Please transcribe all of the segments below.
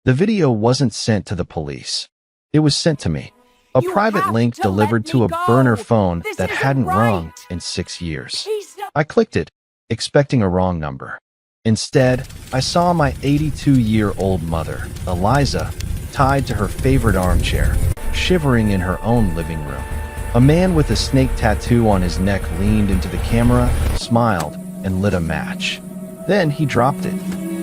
The video wasn't sent to the police. It was sent to me. A private link delivered to a burner phone that hadn't rung in 6 years. I clicked it, expecting a wrong number. Instead, I saw my 82-year-old mother, Eliza, tied to her favorite armchair, shivering in her own living room. A man with a snake tattoo on his neck leaned into the camera, smiled, and lit a match. Then he dropped it.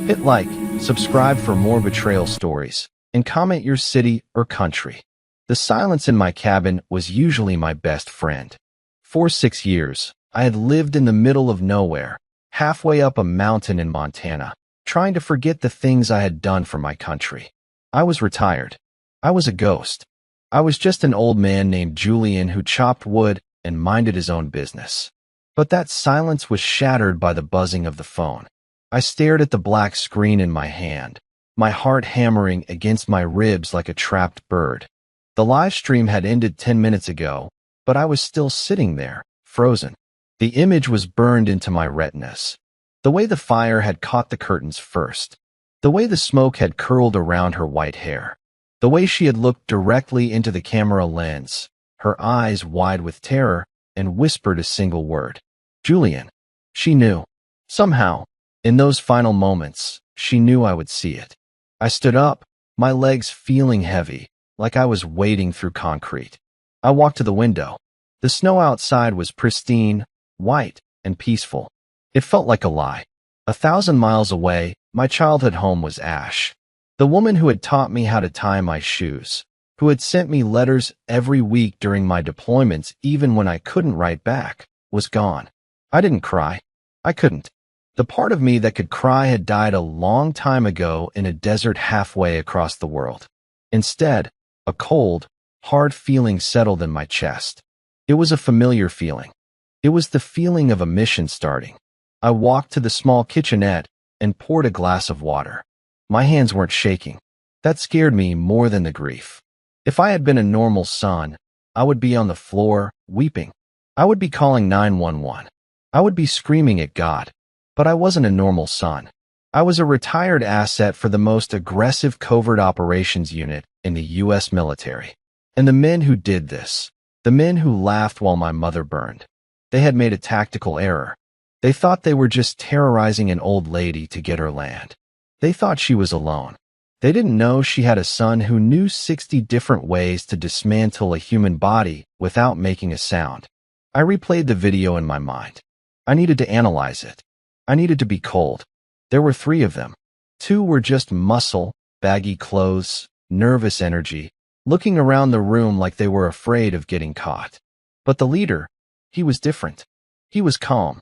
Hit like, subscribe for more betrayal stories, and comment your city or country. The silence in my cabin was usually my best friend. For 6 years, I had lived in the middle of nowhere, halfway up a mountain in Montana, trying to forget the things I had done for my country. I was retired. I was a ghost. I was just an old man named Julian who chopped wood and minded his own business. But that silence was shattered by the buzzing of the phone. I stared at the black screen in my hand, my heart hammering against my ribs like a trapped bird. The live stream had ended 10 minutes ago, but I was still sitting there, frozen. The image was burned into my retinas. The way the fire had caught the curtains first. The way the smoke had curled around her white hair. The way she had looked directly into the camera lens, her eyes wide with terror, and whispered a single word. Julian. She knew. Somehow, in those final moments, she knew I would see it. I stood up, my legs feeling heavy, like I was wading through concrete. I walked to the window. The snow outside was pristine, white, and peaceful. It felt like a lie. 1,000 miles away, my childhood home was ash. The woman who had taught me how to tie my shoes, who had sent me letters every week during my deployments even when I couldn't write back, was gone. I didn't cry. I couldn't. The part of me that could cry had died a long time ago in a desert halfway across the world. Instead, a cold, hard feeling settled in my chest. It was a familiar feeling. It was the feeling of a mission starting. I walked to the small kitchenette and poured a glass of water. My hands weren't shaking. That scared me more than the grief. If I had been a normal son, I would be on the floor, weeping. I would be calling 911. I would be screaming at God. But I wasn't a normal son. I was a retired asset for the most aggressive covert operations unit in the U.S. military. And the men who did this, the men who laughed while my mother burned, they had made a tactical error. They thought they were just terrorizing an old lady to get her land. They thought she was alone. They didn't know she had a son who knew 60 different ways to dismantle a human body without making a sound. I replayed the video in my mind. I needed to analyze it. I needed to be cold. There were 3 of them. 2 were just muscle, baggy clothes, nervous energy, looking around the room like they were afraid of getting caught. But the leader, he was different. He was calm.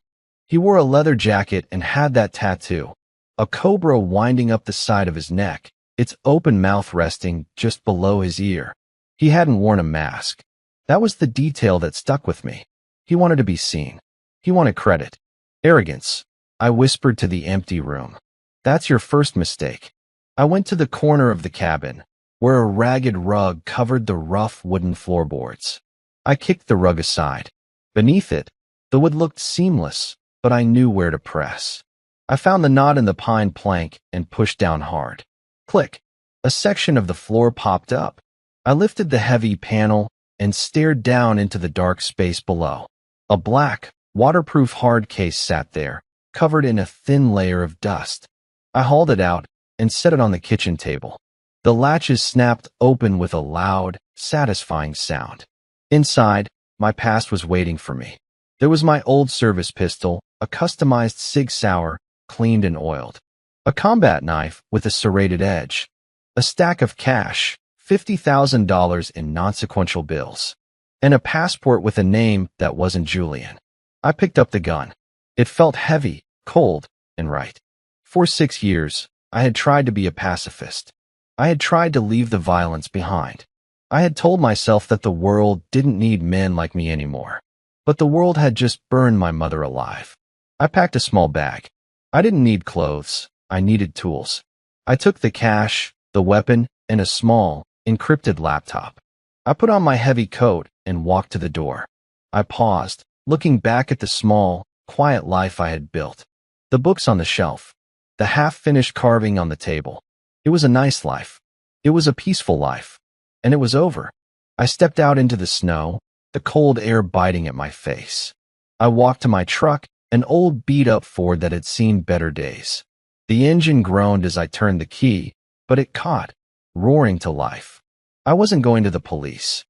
He wore a leather jacket and had that tattoo. A cobra winding up the side of his neck, its open mouth resting just below his ear. He hadn't worn a mask. That was the detail that stuck with me. He wanted to be seen. He wanted credit. Arrogance. I whispered to the empty room. That's your first mistake. I went to the corner of the cabin, where a ragged rug covered the rough wooden floorboards. I kicked the rug aside. Beneath it, the wood looked seamless, but I knew where to press. I found the knot in the pine plank and pushed down hard. Click. A section of the floor popped up. I lifted the heavy panel and stared down into the dark space below. A black, waterproof hard case sat there, covered in a thin layer of dust. I hauled it out and set it on the kitchen table. The latches snapped open with a loud, satisfying sound. Inside, my past was waiting for me. There was my old service pistol, a customized Sig Sauer, cleaned and oiled. A combat knife with a serrated edge. A stack of cash, $50,000 in non-sequential bills. And a passport with a name that wasn't Julian. I picked up the gun. It felt heavy, cold, and right. For 6 years, I had tried to be a pacifist. I had tried to leave the violence behind. I had told myself that the world didn't need men like me anymore. But the world had just burned my mother alive. I packed a small bag. I didn't need clothes. I needed tools. I took the cash, the weapon, and a small, encrypted laptop. I put on my heavy coat and walked to the door. I paused, looking back at the small, quiet life I had built. The books on the shelf. The half-finished carving on the table. It was a nice life. It was a peaceful life. And it was over. I stepped out into the snow, the cold air biting at my face. I walked to my truck, an old beat-up Ford that had seen better days. The engine groaned as I turned the key, but it caught, roaring to life. I wasn't going to the police.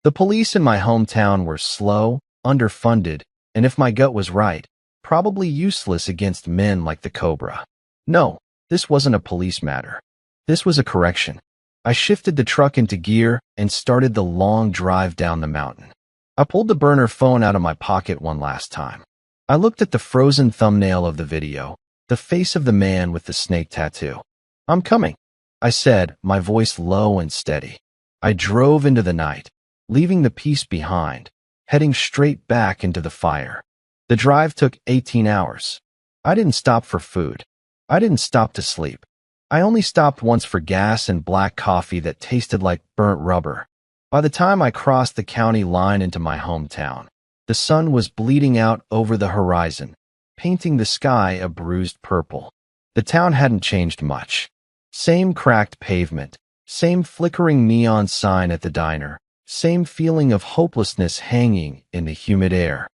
The police in my hometown were slow, underfunded, and if my gut was right, probably useless against men like the Cobra. No, this wasn't a police matter. This was a correction. I shifted the truck into gear and started the long drive down the mountain. I pulled the burner phone out of my pocket one last time. I looked at the frozen thumbnail of the video, the face of the man with the snake tattoo. "I'm coming," I said, my voice low and steady. I drove into the night, leaving the peace behind, heading straight back into the fire. The drive took 18 hours. I didn't stop for food. I didn't stop to sleep. I only stopped once for gas and black coffee that tasted like burnt rubber. By the time I crossed the county line into my hometown, the sun was bleeding out over the horizon, painting the sky a bruised purple. The town hadn't changed much. Same cracked pavement, same flickering neon sign at the diner, same feeling of hopelessness hanging in the humid air.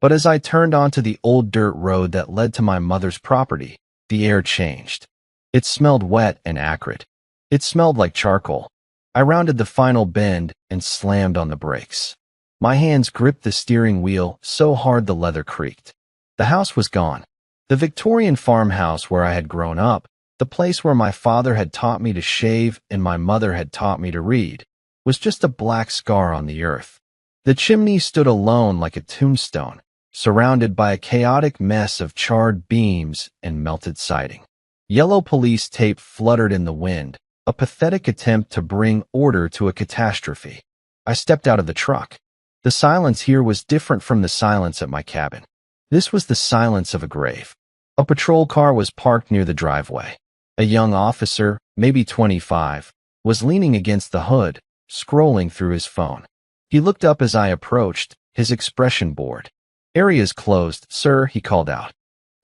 But as I turned onto the old dirt road that led to my mother's property, the air changed. It smelled wet and acrid. It smelled like charcoal. I rounded the final bend and slammed on the brakes. My hands gripped the steering wheel so hard the leather creaked. The house was gone. The Victorian farmhouse where I had grown up, the place where my father had taught me to shave and my mother had taught me to read, was just a black scar on the earth. The chimney stood alone like a tombstone, surrounded by a chaotic mess of charred beams and melted siding. Yellow police tape fluttered in the wind, a pathetic attempt to bring order to a catastrophe. I stepped out of the truck. The silence here was different from the silence at my cabin. This was the silence of a grave. A patrol car was parked near the driveway. A young officer, maybe 25, was leaning against the hood, scrolling through his phone. He looked up as I approached, his expression bored. "Area's closed, sir," he called out.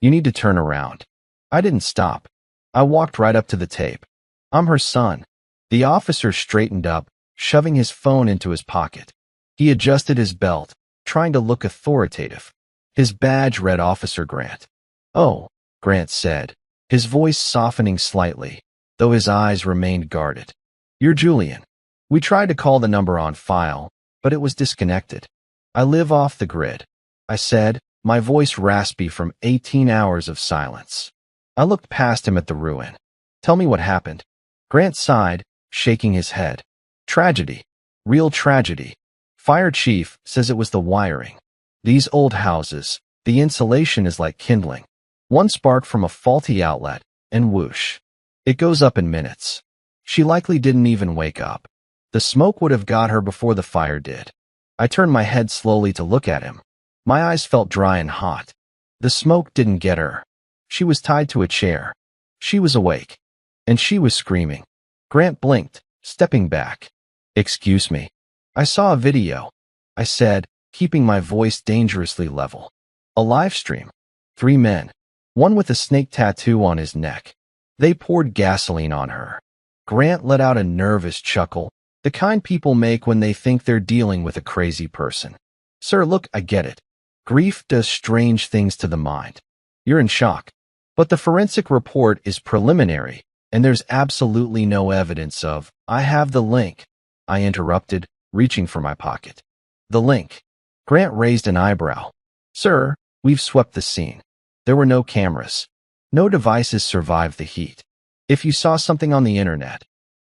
"You need to turn around." I didn't stop. I walked right up to the tape. "I'm her son." The officer straightened up, shoving his phone into his pocket. He adjusted his belt, trying to look authoritative. His badge read Officer Grant. "Oh," Grant said, his voice softening slightly, though his eyes remained guarded. "You're Julian. We tried to call the number on file, but it was disconnected. I live off the grid," I said, my voice raspy from 18 hours of silence. I looked past him at the ruin. "Tell me what happened." Grant sighed, shaking his head. "Tragedy. Real tragedy. Fire chief says it was the wiring. These old houses, the insulation is like kindling. One spark from a faulty outlet, and whoosh. It goes up in minutes. She likely didn't even wake up. The smoke would have got her before the fire did." I turned my head slowly to look at him. My eyes felt dry and hot. The smoke didn't get her. She was tied to a chair. She was awake. And she was screaming. Grant blinked, stepping back. "Excuse me. I saw a video," I said, keeping my voice dangerously level. "A live stream. 3 men. One with a snake tattoo on his neck. They poured gasoline on her." Grant let out a nervous chuckle, the kind people make when they think they're dealing with a crazy person. "Sir, look, I get it. Grief does strange things to the mind. You're in shock. But the forensic report is preliminary, and there's absolutely no evidence of—" "I have the link," I interrupted, reaching for my pocket. "The link." Grant raised an eyebrow. "Sir, we've swept the scene. There were no cameras. No devices survived the heat. If you saw something on the internet,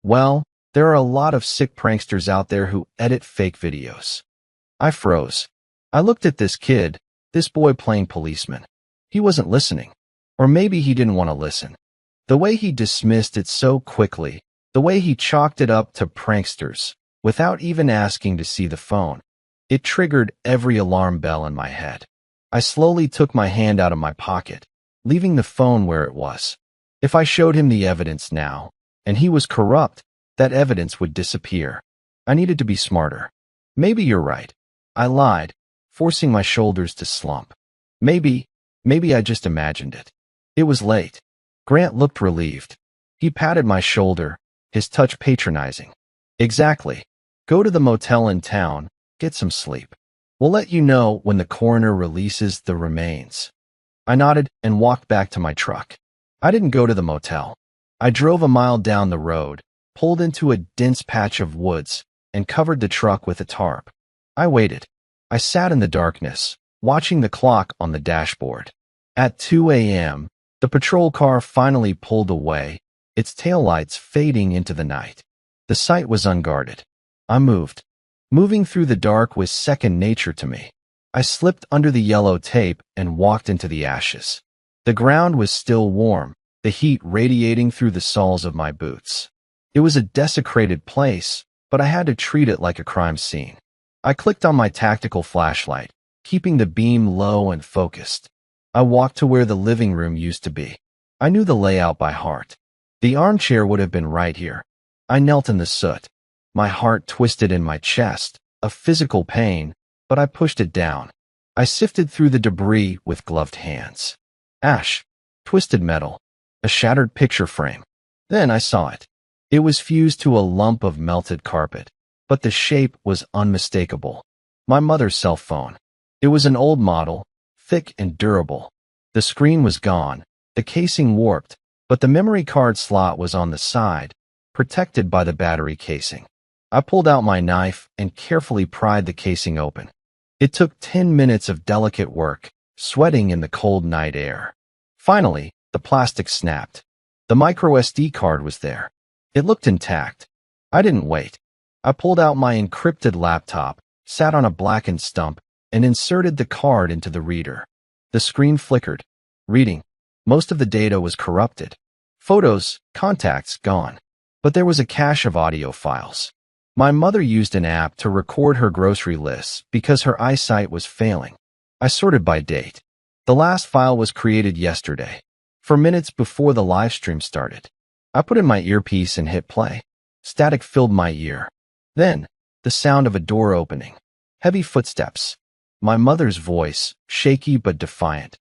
well, there are a lot of sick pranksters out there who edit fake videos." I froze. I looked at this kid, this boy playing policeman. He wasn't listening. Or maybe he didn't want to listen. The way he dismissed it so quickly, the way he chalked it up to pranksters, without even asking to see the phone, it triggered every alarm bell in my head. I slowly took my hand out of my pocket, leaving the phone where it was. If I showed him the evidence now, and he was corrupt, that evidence would disappear. I needed to be smarter. "Maybe you're right," I lied, forcing my shoulders to slump. Maybe I just imagined it." It was late. Grant looked relieved. He patted my shoulder, his touch patronizing. Exactly. Go to the motel in town, get some sleep. We'll let you know when the coroner releases the remains. I nodded and walked back to my truck. I didn't go to the motel. I drove a mile down the road, pulled into a dense patch of woods, and covered the truck with a tarp. I waited. I sat in the darkness, watching the clock on the dashboard. At 2 a.m., the patrol car finally pulled away, its taillights fading into the night. The site was unguarded. I moved. Moving through the dark was second nature to me. I slipped under the yellow tape and walked into the ashes. The ground was still warm, the heat radiating through the soles of my boots. It was a desecrated place, but I had to treat it like a crime scene. I clicked on my tactical flashlight, keeping the beam low and focused. I walked to where the living room used to be. I knew the layout by heart. The armchair would have been right here. I knelt in the soot. My heart twisted in my chest, a physical pain, but I pushed it down. I sifted through the debris with gloved hands. Ash, twisted metal, a shattered picture frame. Then I saw it. It was fused to a lump of melted carpet, but the shape was unmistakable. My mother's cell phone. It was an old model, thick and durable. The screen was gone, the casing warped, but the memory card slot was on the side, protected by the battery casing. I pulled out my knife and carefully pried the casing open. It took 10 minutes of delicate work, sweating in the cold night air. Finally, the plastic snapped. The microSD card was there. It looked intact. I didn't wait. I pulled out my encrypted laptop, sat on a blackened stump, and inserted the card into the reader. The screen flickered. Reading. Most of the data was corrupted. Photos, contacts, gone. But there was a cache of audio files. My mother used an app to record her grocery lists because her eyesight was failing. I sorted by date. The last file was created yesterday, for minutes before the live stream started. I put in my earpiece and hit play. Static filled my ear. Then, the sound of a door opening. Heavy footsteps. My mother's voice, shaky but defiant.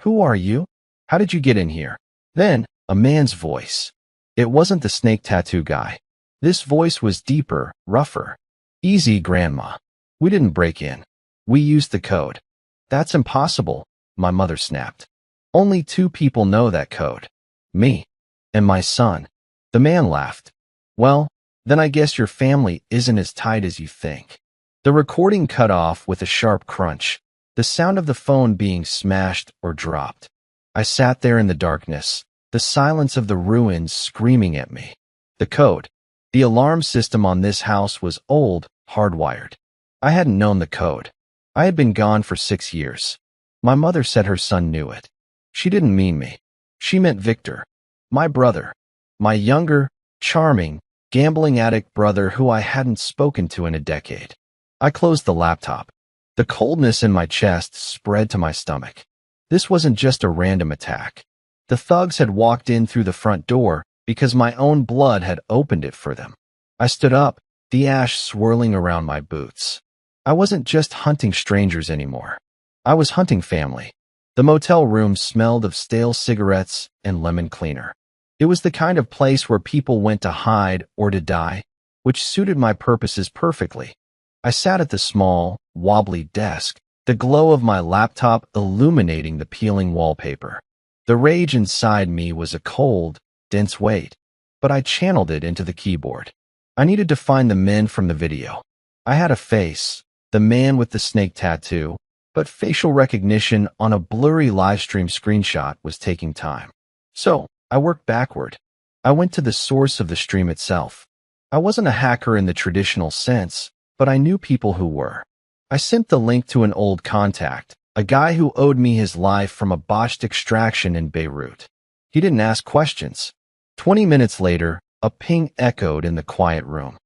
Who are you? How did you get in here? Then, a man's voice. It wasn't the snake tattoo guy. This voice was deeper, rougher. Easy, Grandma. We didn't break in. We used the code. That's impossible, my mother snapped. Only 2 people know that code. Me and my son. The man laughed. Well, then I guess your family isn't as tight as you think. The recording cut off with a sharp crunch, the sound of the phone being smashed or dropped. I sat there in the darkness, the silence of the ruins screaming at me. The code. The alarm system on this house was old, hardwired. I hadn't known the code. I had been gone for 6 years. My mother said her son knew it. She didn't mean me. She meant Victor, my brother, my younger, charming, gambling addict brother who I hadn't spoken to in a decade. I closed the laptop. The coldness in my chest spread to my stomach. This wasn't just a random attack. The thugs had walked in through the front door because my own blood had opened it for them. I stood up, the ash swirling around my boots. I wasn't just hunting strangers anymore. I was hunting family. The motel room smelled of stale cigarettes and lemon cleaner. It was the kind of place where people went to hide or to die, which suited my purposes perfectly. I sat at the small, wobbly desk, the glow of my laptop illuminating the peeling wallpaper. The rage inside me was a cold, dense weight, but I channeled it into the keyboard. I needed to find the men from the video. I had a face, the man with the snake tattoo, but facial recognition on a blurry livestream screenshot was taking time. So, I worked backward. I went to the source of the stream itself. I wasn't a hacker in the traditional sense, but I knew people who were. I sent the link to an old contact, a guy who owed me his life from a botched extraction in Beirut. He didn't ask questions. 20 minutes later, a ping echoed in the quiet room.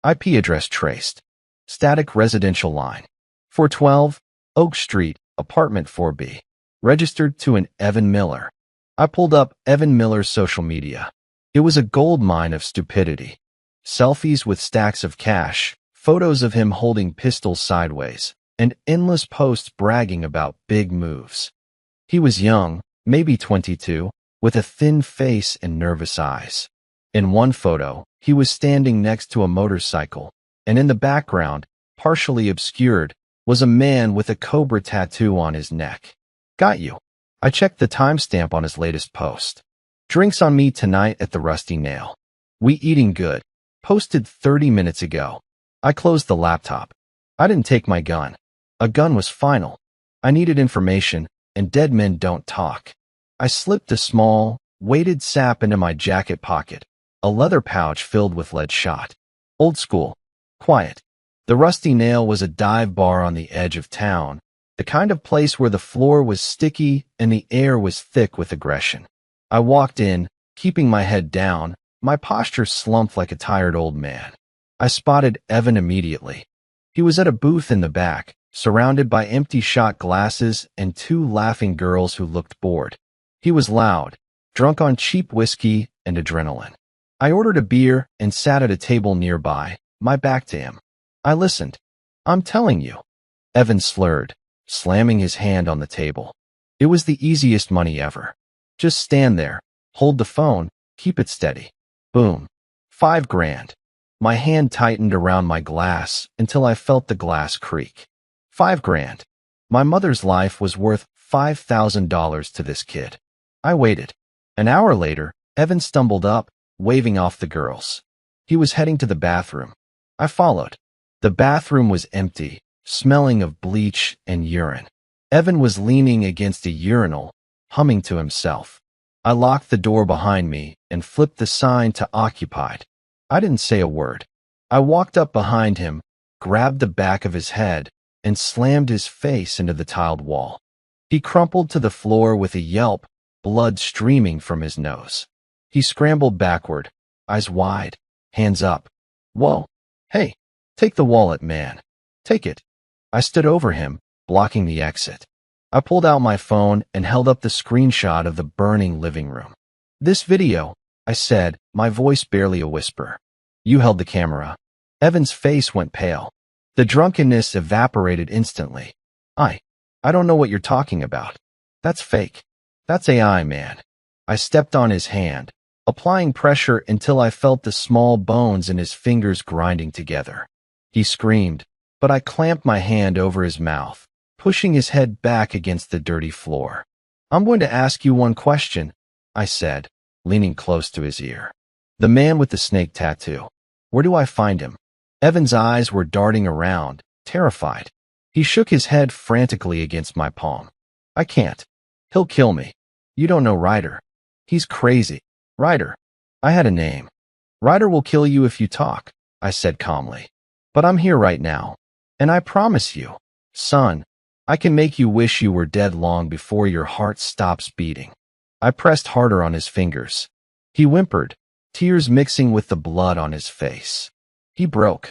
IP address traced. Static residential line. 412, Oak Street, apartment 4B. Registered to an Evan Miller. I pulled up Evan Miller's social media. It was a gold mine of stupidity. Selfies with stacks of cash, photos of him holding pistols sideways, and endless posts bragging about big moves. He was young, maybe 22, with a thin face and nervous eyes. In one photo, he was standing next to a motorcycle, and in the background, partially obscured, was a man with a cobra tattoo on his neck. Got you. I checked the timestamp on his latest post. Drinks on me tonight at the Rusty Nail. We eating good. Posted 30 minutes ago. I closed the laptop. I didn't take my gun. A gun was final. I needed information, and dead men don't talk. I slipped a small, weighted sap into my jacket pocket, a leather pouch filled with lead shot. Old school. Quiet. The Rusty Nail was a dive bar on the edge of town, the kind of place where the floor was sticky and the air was thick with aggression. I walked in, keeping my head down, my posture slumped like a tired old man. I spotted Evan immediately. He was at a booth in the back, surrounded by empty shot glasses and two laughing girls who looked bored. He was loud, drunk on cheap whiskey and adrenaline. I ordered a beer and sat at a table nearby, my back to him. I listened. I'm telling you. Evan slurred, slamming his hand on the table. It was the easiest money ever. Just stand there, hold the phone, keep it steady. Boom. 5 grand. My hand tightened around my glass until I felt the glass creak. 5 grand. My mother's life was worth $5,000 to this kid. I waited. An hour later, Evan stumbled up, waving off the girls. He was heading to the bathroom. I followed. The bathroom was empty, smelling of bleach and urine. Evan was leaning against a urinal, humming to himself. I locked the door behind me and flipped the sign to occupied. I didn't say a word. I walked up behind him, grabbed the back of his head, and slammed his face into the tiled wall. He crumpled to the floor with a yelp, blood streaming from his nose. He scrambled backward, eyes wide, hands up. Whoa. Hey, take the wallet, man. Take it. I stood over him, blocking the exit. I pulled out my phone and held up the screenshot of the burning living room. This video, I said, my voice barely a whisper. You held the camera. Evan's face went pale. The drunkenness evaporated instantly. I don't know what you're talking about. That's fake. That's AI, man. I stepped on his hand, applying pressure until I felt the small bones in his fingers grinding together. He screamed, but I clamped my hand over his mouth, pushing his head back against the dirty floor. I'm going to ask you one question, I said, leaning close to his ear. The man with the snake tattoo. Where do I find him? Evan's eyes were darting around, terrified. He shook his head frantically against my palm. I can't. He'll kill me. You don't know Ryder. He's crazy. Ryder. I had a name. Ryder will kill you if you talk, I said calmly. But I'm here right now. And I promise you, son, I can make you wish you were dead long before your heart stops beating. I pressed harder on his fingers. He whimpered, tears mixing with the blood on his face. He broke.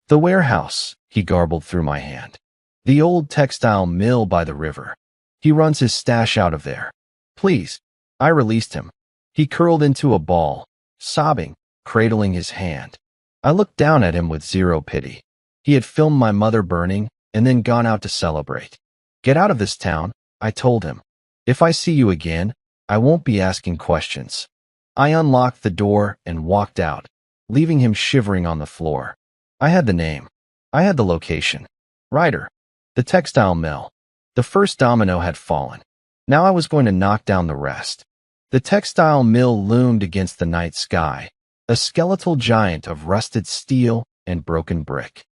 The warehouse, he garbled through my hand. The old textile mill by the river. He runs his stash out of there. Please. I released him. He curled into a ball, sobbing, cradling his hand. I looked down at him with zero pity. He had filmed my mother burning and then gone out to celebrate. Get out of this town, I told him. If I see you again, I won't be asking questions. I unlocked the door and walked out, leaving him shivering on the floor. I had the name. I had the location. Ryder. The textile mill. The first domino had fallen. Now I was going to knock down the rest. The textile mill loomed against the night sky, a skeletal giant of rusted steel and broken brick.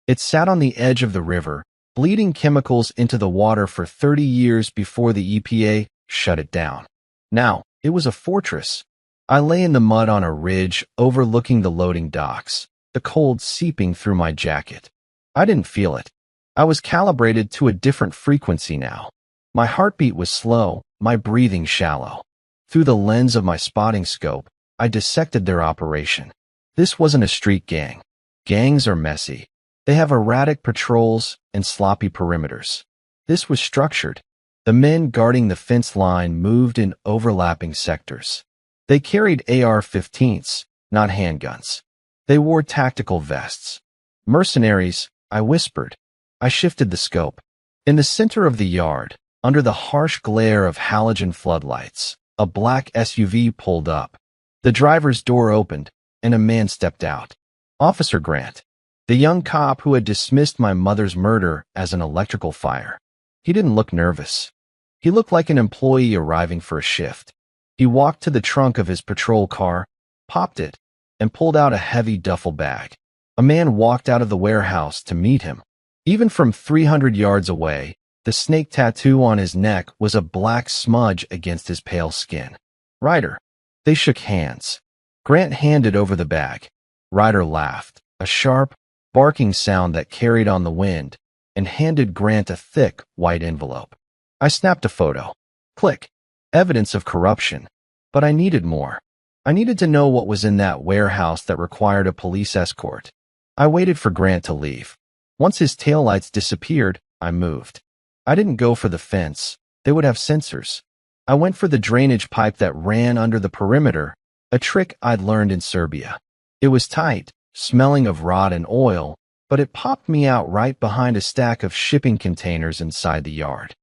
It sat on the edge of the river, bleeding chemicals into the water for 30 years before the EPA shut it down. Now, it was a fortress. I lay in the mud on a ridge overlooking the loading docks, the cold seeping through my jacket. I didn't feel it. I was calibrated to a different frequency now. My heartbeat was slow, my breathing shallow. Through the lens of my spotting scope, I dissected their operation. This wasn't a street gang. Gangs are messy. They have erratic patrols and sloppy perimeters. This was structured. The men guarding the fence line moved in overlapping sectors. They carried AR-15s, not handguns. They wore tactical vests. Mercenaries, I whispered. I shifted the scope. In the center of the yard, under the harsh glare of halogen floodlights, a black SUV pulled up. The driver's door opened, and a man stepped out. Officer Grant, the young cop who had dismissed my mother's murder as an electrical fire. He didn't look nervous. He looked like an employee arriving for a shift. He walked to the trunk of his patrol car, popped it, and pulled out a heavy duffel bag. A man walked out of the warehouse to meet him. Even from 300 yards away, the snake tattoo on his neck was a black smudge against his pale skin. Ryder. They shook hands. Grant handed over the bag. Ryder laughed, a sharp, barking sound that carried on the wind, and handed Grant a thick, white envelope. I snapped a photo. Click. Evidence of corruption. But I needed more. I needed to know what was in that warehouse that required a police escort. I waited for Grant to leave. Once his taillights disappeared, I moved. I didn't go for the fence. They would have sensors. I went for the drainage pipe that ran under the perimeter, a trick I'd learned in Serbia. It was tight, smelling of rot and oil, but it popped me out right behind a stack of shipping containers inside the yard.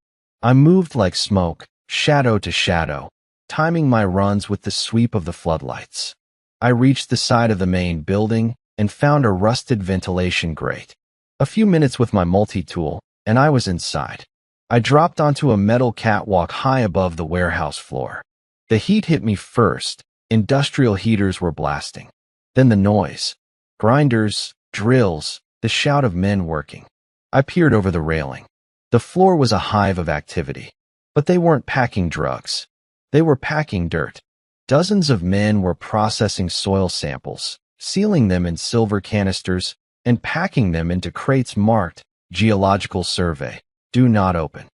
I moved like smoke, shadow to shadow, timing my runs with the sweep of the floodlights. I reached the side of the main building and found a rusted ventilation grate. A few minutes with my multi-tool, and I was inside. I dropped onto a metal catwalk high above the warehouse floor. The heat hit me first. Industrial heaters were blasting. Then the noise. Grinders, drills, the shout of men working. I peered over the railing. The floor was a hive of activity. But they weren't packing drugs. They were packing dirt. Dozens of men were processing soil samples, sealing them in silver canisters, and packing them into crates marked Geological Survey. Do not open.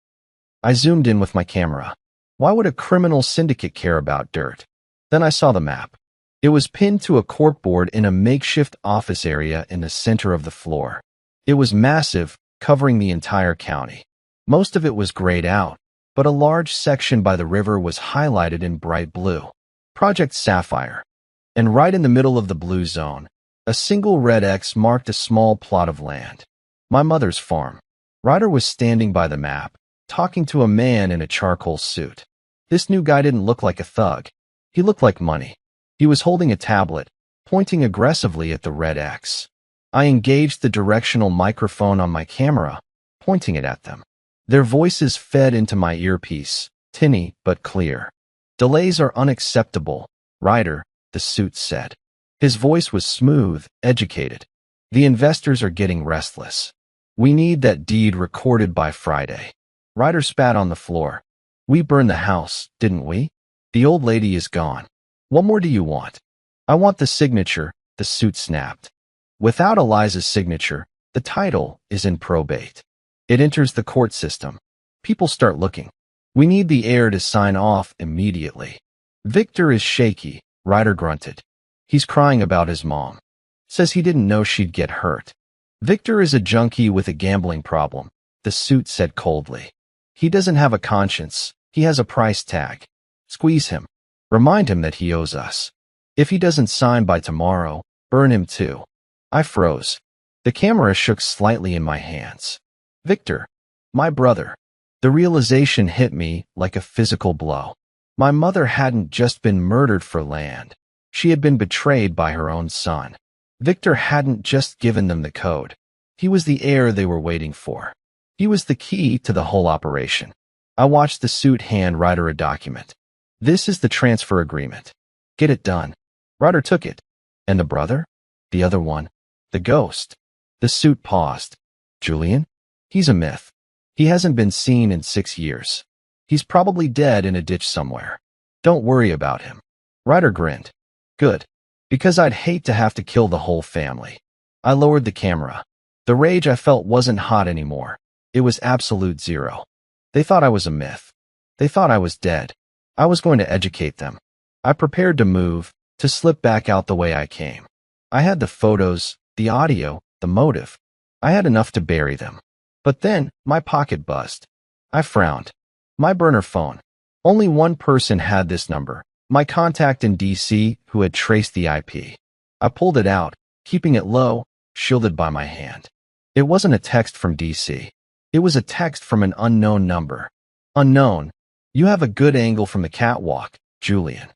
I zoomed in with my camera. Why would a criminal syndicate care about dirt? Then I saw the map. It was pinned to a corkboard in a makeshift office area in the center of the floor. It was massive, covering the entire county. Most of it was grayed out, but a large section by the river was highlighted in bright blue. Project Sapphire. And right in the middle of the blue zone, a single red X marked a small plot of land. My mother's farm. Ryder was standing by the map, talking to a man in a charcoal suit. This new guy didn't look like a thug. He looked like money. He was holding a tablet, pointing aggressively at the red X. I engaged the directional microphone on my camera, pointing it at them. Their voices fed into my earpiece, tinny but clear. Delays are unacceptable, Ryder, the suit said. His voice was smooth, educated. The investors are getting restless. We need that deed recorded by Friday. Ryder spat on the floor. We burned the house, didn't we? The old lady is gone. What more do you want? I want the signature, the suit snapped. Without Eliza's signature, the title is in probate. It enters the court system. People start looking. We need the heir to sign off immediately. Victor is shaky, Ryder grunted. He's crying about his mom. Says he didn't know she'd get hurt. Victor is a junkie with a gambling problem, the suit said coldly. He doesn't have a conscience. He has a price tag. Squeeze him. Remind him that he owes us. If he doesn't sign by tomorrow, burn him too. I froze. The camera shook slightly in my hands. Victor. My brother. The realization hit me like a physical blow. My mother hadn't just been murdered for land. She had been betrayed by her own son. Victor hadn't just given them the code. He was the heir they were waiting for. He was the key to the whole operation. I watched the suit hand Ryder a document. This is the transfer agreement. Get it done. Ryder took it. And the brother? The other one? The ghost? The suit paused. Julian? He's a myth. He hasn't been seen in 6 years. He's probably dead in a ditch somewhere. Don't worry about him. Ryder grinned. Good. Because I'd hate to have to kill the whole family. I lowered the camera. The rage I felt wasn't hot anymore. It was absolute zero. They thought I was a myth. They thought I was dead. I was going to educate them. I prepared to move, to slip back out the way I came. I had the photos, the audio, the motive. I had enough to bury them. But then, my pocket buzzed. I frowned. My burner phone. Only one person had this number. My contact in D.C. who had traced the IP. I pulled it out, keeping it low, shielded by my hand. It wasn't a text from D.C. It was a text from an unknown number. Unknown. You have a good angle from the catwalk, Julian.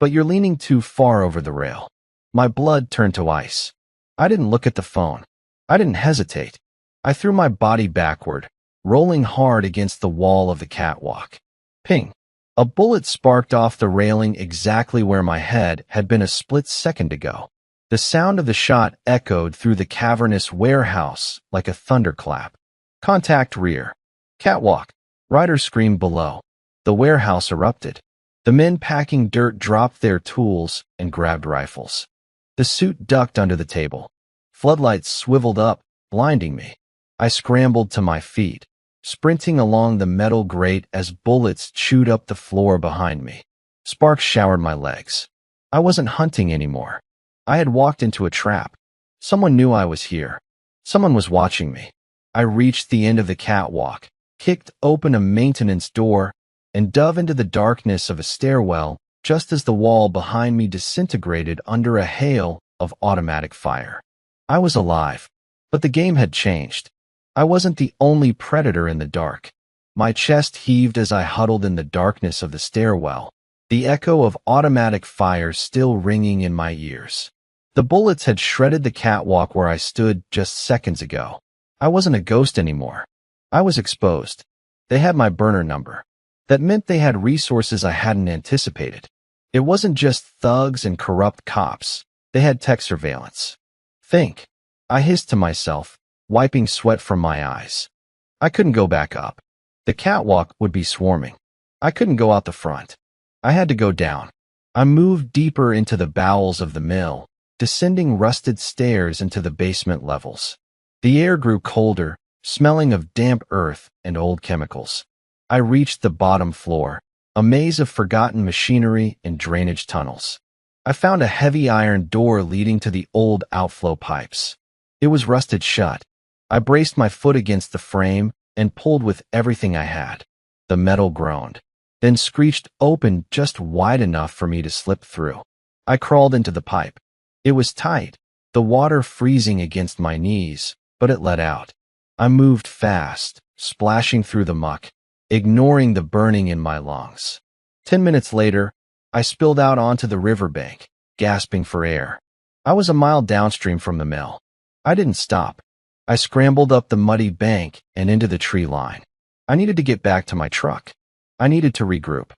But you're leaning too far over the rail. My blood turned to ice. I didn't look at the phone. I didn't hesitate. I threw my body backward, rolling hard against the wall of the catwalk. Ping! A bullet sparked off the railing exactly where my head had been a split second ago. The sound of the shot echoed through the cavernous warehouse like a thunderclap. Contact rear. Catwalk. Riders screamed below. The warehouse erupted. The men packing dirt dropped their tools and grabbed rifles. The suit ducked under the table. Floodlights swiveled up, blinding me. I scrambled to my feet, sprinting along the metal grate as bullets chewed up the floor behind me. Sparks showered my legs. I wasn't hunting anymore. I had walked into a trap. Someone knew I was here. Someone was watching me. I reached the end of the catwalk, kicked open a maintenance door, and dove into the darkness of a stairwell just as the wall behind me disintegrated under a hail of automatic fire. I was alive, but the game had changed. I wasn't the only predator in the dark. My chest heaved as I huddled in the darkness of the stairwell, the echo of automatic fire still ringing in my ears. The bullets had shredded the catwalk where I stood just seconds ago. I wasn't a ghost anymore. I was exposed. They had my burner number. That meant they had resources I hadn't anticipated. It wasn't just thugs and corrupt cops. They had tech surveillance. Think. I hissed to myself, wiping sweat from my eyes. I couldn't go back up. The catwalk would be swarming. I couldn't go out the front. I had to go down. I moved deeper into the bowels of the mill, descending rusted stairs into the basement levels. The air grew colder, smelling of damp earth and old chemicals. I reached the bottom floor, a maze of forgotten machinery and drainage tunnels. I found a heavy iron door leading to the old outflow pipes. It was rusted shut. I braced my foot against the frame and pulled with everything I had. The metal groaned, then screeched open just wide enough for me to slip through. I crawled into the pipe. It was tight, the water freezing against my knees, but it let out. I moved fast, splashing through the muck, ignoring the burning in my lungs. 10 minutes later, I spilled out onto the riverbank, gasping for air. I was a mile downstream from the mill. I didn't stop. I scrambled up the muddy bank and into the tree line. I needed to get back to my truck. I needed to regroup.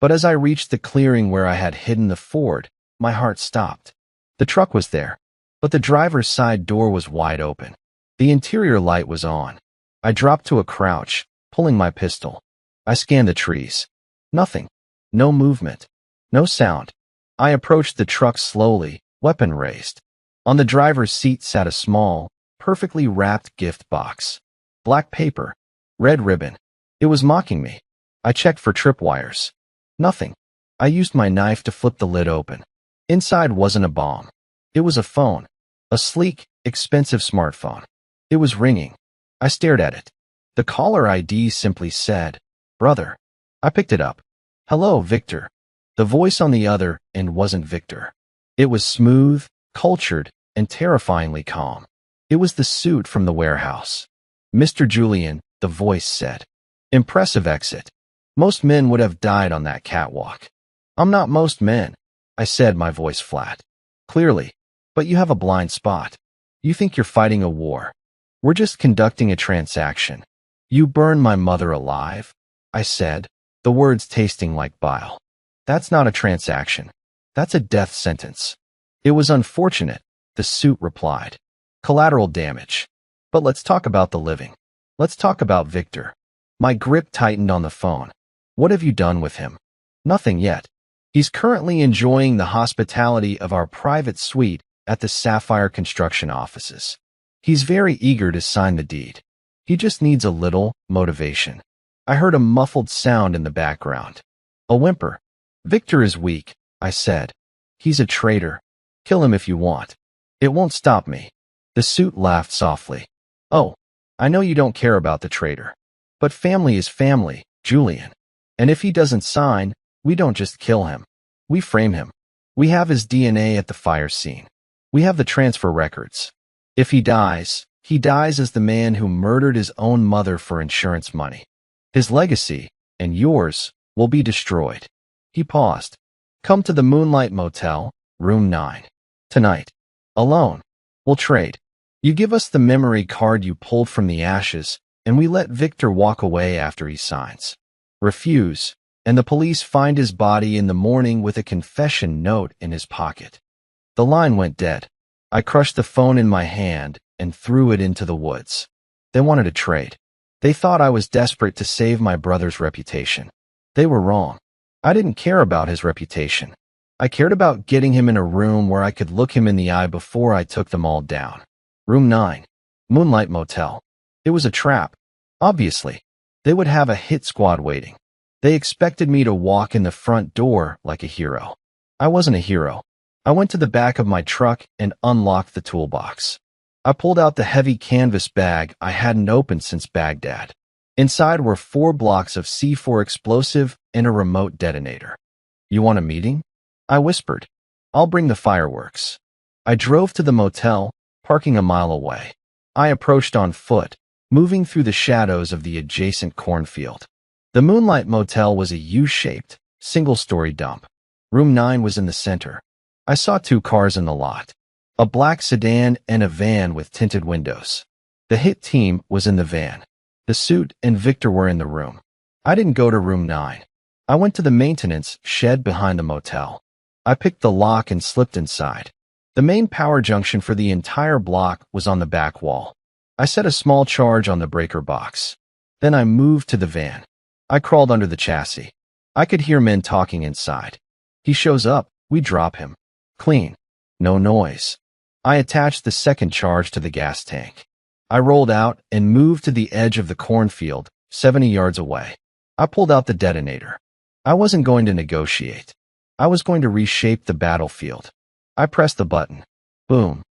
But as I reached the clearing where I had hidden the Ford, my heart stopped. The truck was there, but the driver's side door was wide open. The interior light was on. I dropped to a crouch, pulling my pistol. I scanned the trees. Nothing. No movement. No sound. I approached the truck slowly, weapon raised. On the driver's seat sat a small, perfectly wrapped gift box. Black paper. Red ribbon. It was mocking me. I checked for tripwires. Nothing. I used my knife to flip the lid open. Inside wasn't a bomb. It was a phone. A sleek, expensive smartphone. It was ringing. I stared at it. The caller ID simply said, "Brother." I picked it up. "Hello, Victor." The voice on the other end wasn't Victor. It was smooth, cultured, and terrifyingly calm. It was the suit from the warehouse. "Mr. Julian," the voice said. "Impressive exit. Most men would have died on that catwalk." "I'm not most men," I said, my voice flat. "Clearly. But you have a blind spot. You think you're fighting a war. We're just conducting a transaction." "You burned my mother alive," I said, the words tasting like bile. "That's not a transaction. That's a death sentence." "It was unfortunate," the suit replied. "Collateral damage. But let's talk about the living. Let's talk about Victor." My grip tightened on the phone. "What have you done with him?" "Nothing yet. He's currently enjoying the hospitality of our private suite at the Sapphire Construction offices. He's very eager to sign the deed. He just needs a little motivation." I heard a muffled sound in the background. A whimper. "Victor is weak," I said. "He's a traitor. Kill him if you want. It won't stop me." The suit laughed softly. "Oh, I know you don't care about the traitor. But family is family, Julian. And if he doesn't sign, we don't just kill him. We frame him. We have his DNA at the fire scene. We have the transfer records. If he dies as the man who murdered his own mother for insurance money. His legacy, and yours, will be destroyed." He paused. Come to the Moonlight Motel, room 9. Tonight. Alone. We'll trade. You give us the memory card you pulled from the ashes, and we let Victor walk away after he signs. Refuse, and the police find his body in the morning with a confession note in his pocket. The line went dead. I crushed the phone in my hand and threw it into the woods. They wanted a trade. They thought I was desperate to save my brother's reputation. They were wrong. I didn't care about his reputation. I cared about getting him in a room where I could look him in the eye before I took them all down. Room 9. Moonlight Motel. It was a trap. Obviously. They would have a hit squad waiting. They expected me to walk in the front door like a hero. I wasn't a hero. I went to the back of my truck and unlocked the toolbox. I pulled out the heavy canvas bag I hadn't opened since Baghdad. Inside were 4 blocks of C4 explosive and a remote detonator. You want a meeting? I whispered. I'll bring the fireworks. I drove to the motel, parking a mile away. I approached on foot, moving through the shadows of the adjacent cornfield. The Moonlight Motel was a U-shaped, single-story dump. Room 9 was in the center. I saw 2 cars in the lot. A black sedan and a van with tinted windows. The hit team was in the van. The suit and Victor were in the room. I didn't go to room 9. I went to the maintenance shed behind the motel. I picked the lock and slipped inside. The main power junction for the entire block was on the back wall. I set a small charge on the breaker box. Then I moved to the van. I crawled under the chassis. I could hear men talking inside. He shows up, we drop him. Clean. No noise. I attached the second charge to the gas tank. I rolled out and moved to the edge of the cornfield, 70 yards away. I pulled out the detonator. I wasn't going to negotiate. I was going to reshape the battlefield. I pressed the button. Boom.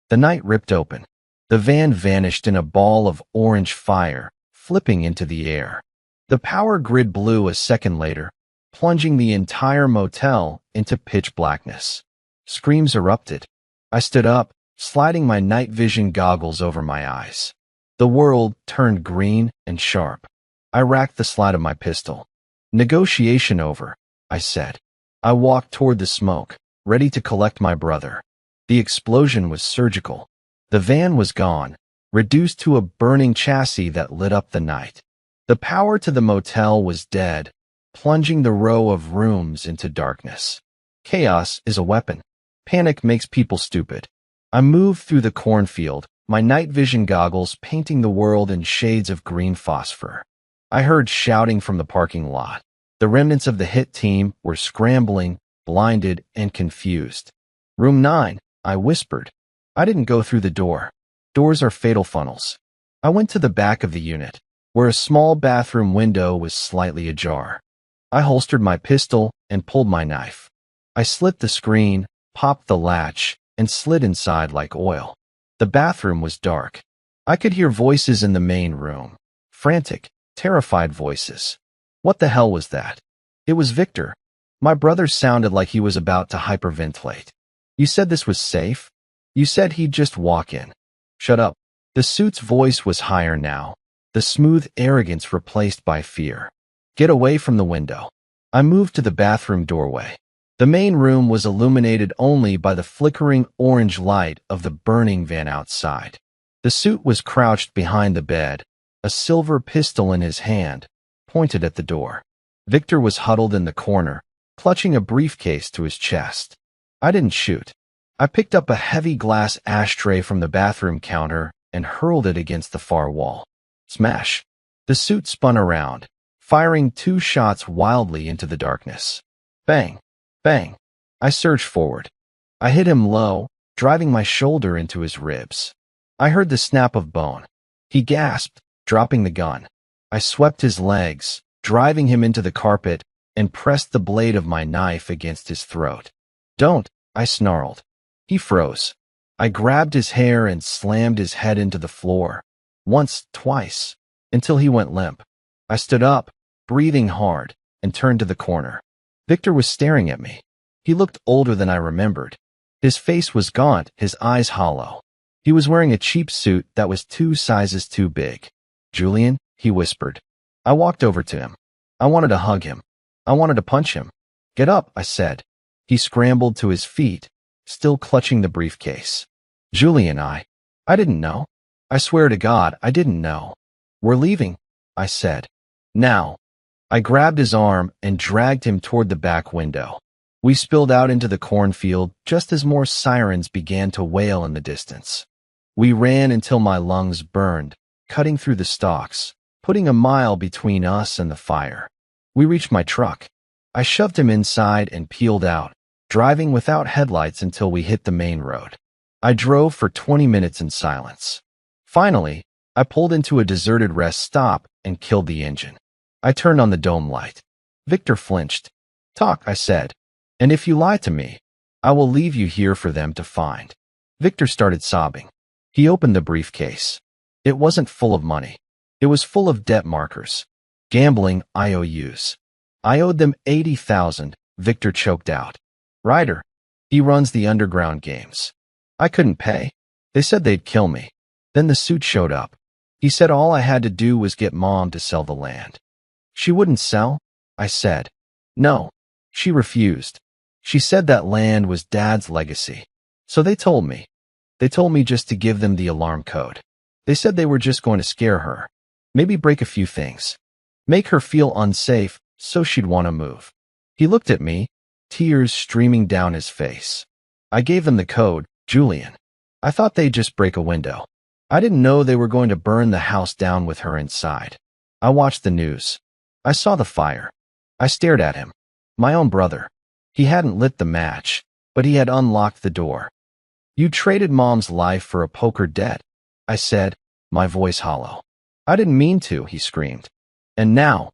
The night ripped open. The van vanished in a ball of orange fire, flipping into the air. The power grid blew a second later, plunging the entire motel into pitch blackness. Screams erupted. I stood up, sliding my night vision goggles over my eyes. The world turned green and sharp. I racked the slide of my pistol. Negotiation over, I said. I walked toward the smoke, ready to collect my brother. The explosion was surgical. The van was gone, reduced to a burning chassis that lit up the night. The power to the motel was dead, plunging the row of rooms into darkness. Chaos is a weapon. Panic makes people stupid. I moved through the cornfield, my night vision goggles painting the world in shades of green phosphor. I heard shouting from the parking lot. The remnants of the hit team were scrambling, blinded, and confused. Room 9, I whispered. I didn't go through the door. Doors are fatal funnels. I went to the back of the unit, where a small bathroom window was slightly ajar. I holstered my pistol and pulled my knife. I slit the screen, popped the latch, and slid inside like oil. The bathroom was dark. I could hear voices in the main room. Frantic, terrified voices. What the hell was that? It was Victor. My brother sounded like he was about to hyperventilate. You said this was safe? You said he'd just walk in. Shut up. The suit's voice was higher now, the smooth arrogance replaced by fear. Get away from the window. I moved to the bathroom doorway. The main room was illuminated only by the flickering orange light of the burning van outside. The suit was crouched behind the bed, a silver pistol in his hand, pointed at the door. Victor was huddled in the corner, clutching a briefcase to his chest. I didn't shoot. I picked up a heavy glass ashtray from the bathroom counter and hurled it against the far wall. Smash! The suit spun around, firing 2 shots wildly into the darkness. Bang! Bang! I surged forward. I hit him low, driving my shoulder into his ribs. I heard the snap of bone. He gasped, dropping the gun. I swept his legs, driving him into the carpet, and pressed the blade of my knife against his throat. Don't, I snarled. He froze. I grabbed his hair and slammed his head into the floor. Once, twice, until he went limp. I stood up, breathing hard, and turned to the corner. Victor was staring at me. He looked older than I remembered. His face was gaunt, his eyes hollow. He was wearing a cheap suit that was 2 sizes too big. Julian, he whispered. I walked over to him. I wanted to hug him. I wanted to punch him. Get up, I said. He scrambled to his feet, still clutching the briefcase. Julian, I didn't know. I swear to God, I didn't know. We're leaving, I said. Now. I grabbed his arm and dragged him toward the back window. We spilled out into the cornfield just as more sirens began to wail in the distance. We ran until my lungs burned, cutting through the stalks, putting a mile between us and the fire. We reached my truck. I shoved him inside and peeled out, driving without headlights until we hit the main road. I drove for 20 minutes in silence. Finally, I pulled into a deserted rest stop and killed the engine. I turned on the dome light. Victor flinched. Talk, I said. And if you lie to me, I will leave you here for them to find. Victor started sobbing. He opened the briefcase. It wasn't full of money. It was full of debt markers. Gambling IOUs. I owed them $80,000, Victor choked out. Ryder. He runs the underground games. I couldn't pay. They said they'd kill me. Then the suit showed up. He said all I had to do was get Mom to sell the land. She wouldn't sell? I said. No. She refused. She said that land was Dad's legacy. So they told me. They told me just to give them the alarm code. They said they were just going to scare her. Maybe break a few things. Make her feel unsafe so she'd want to move. He looked at me, tears streaming down his face. I gave them the code, Julian. I thought they'd just break a window. I didn't know they were going to burn the house down with her inside. I watched the news. I saw the fire. I stared at him. My own brother. He hadn't lit the match, but he had unlocked the door. You traded Mom's life for a poker debt, I said, my voice hollow. I didn't mean to, he screamed. And now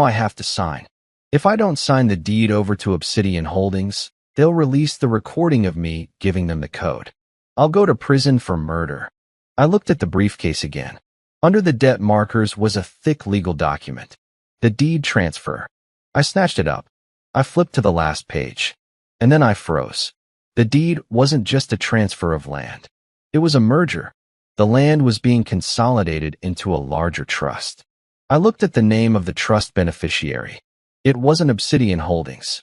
I have to sign. If I don't sign the deed over to Obsidian Holdings, they'll release the recording of me giving them the code. I'll go to prison for murder. I looked at the briefcase again. Under the debt markers was a thick legal document. The deed transfer. I snatched it up. I flipped to the last page. And then I froze. The deed wasn't just a transfer of land. It was a merger. The land was being consolidated into a larger trust. I looked at the name of the trust beneficiary. It wasn't Obsidian Holdings.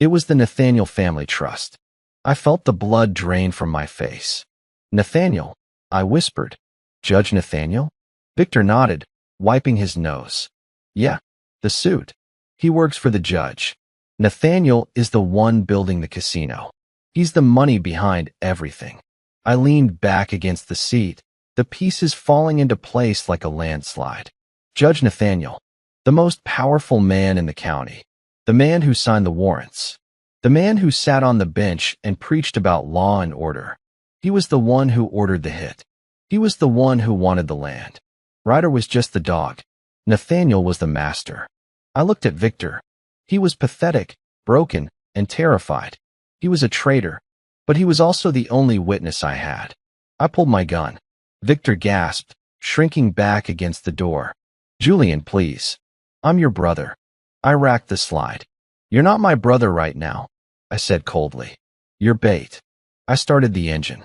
It was the Nathaniel Family Trust. I felt the blood drain from my face. Nathaniel, I whispered. Judge Nathaniel? Victor nodded, wiping his nose. Yeah, the suit. He works for the judge. Nathaniel is the one building the casino. He's the money behind everything. I leaned back against the seat, the pieces falling into place like a landslide. Judge Nathaniel, the most powerful man in the county, the man who signed the warrants, the man who sat on the bench and preached about law and order. He was the one who ordered the hit. He was the one who wanted the land. Ryder was just the dog. Nathaniel was the master. I looked at Victor. He was pathetic, broken, and terrified. He was a traitor, but he was also the only witness I had. I pulled my gun. Victor gasped, shrinking back against the door. Julian, please. I'm your brother. I racked the slide. You're not my brother right now, I said coldly. You're bait. I started the engine.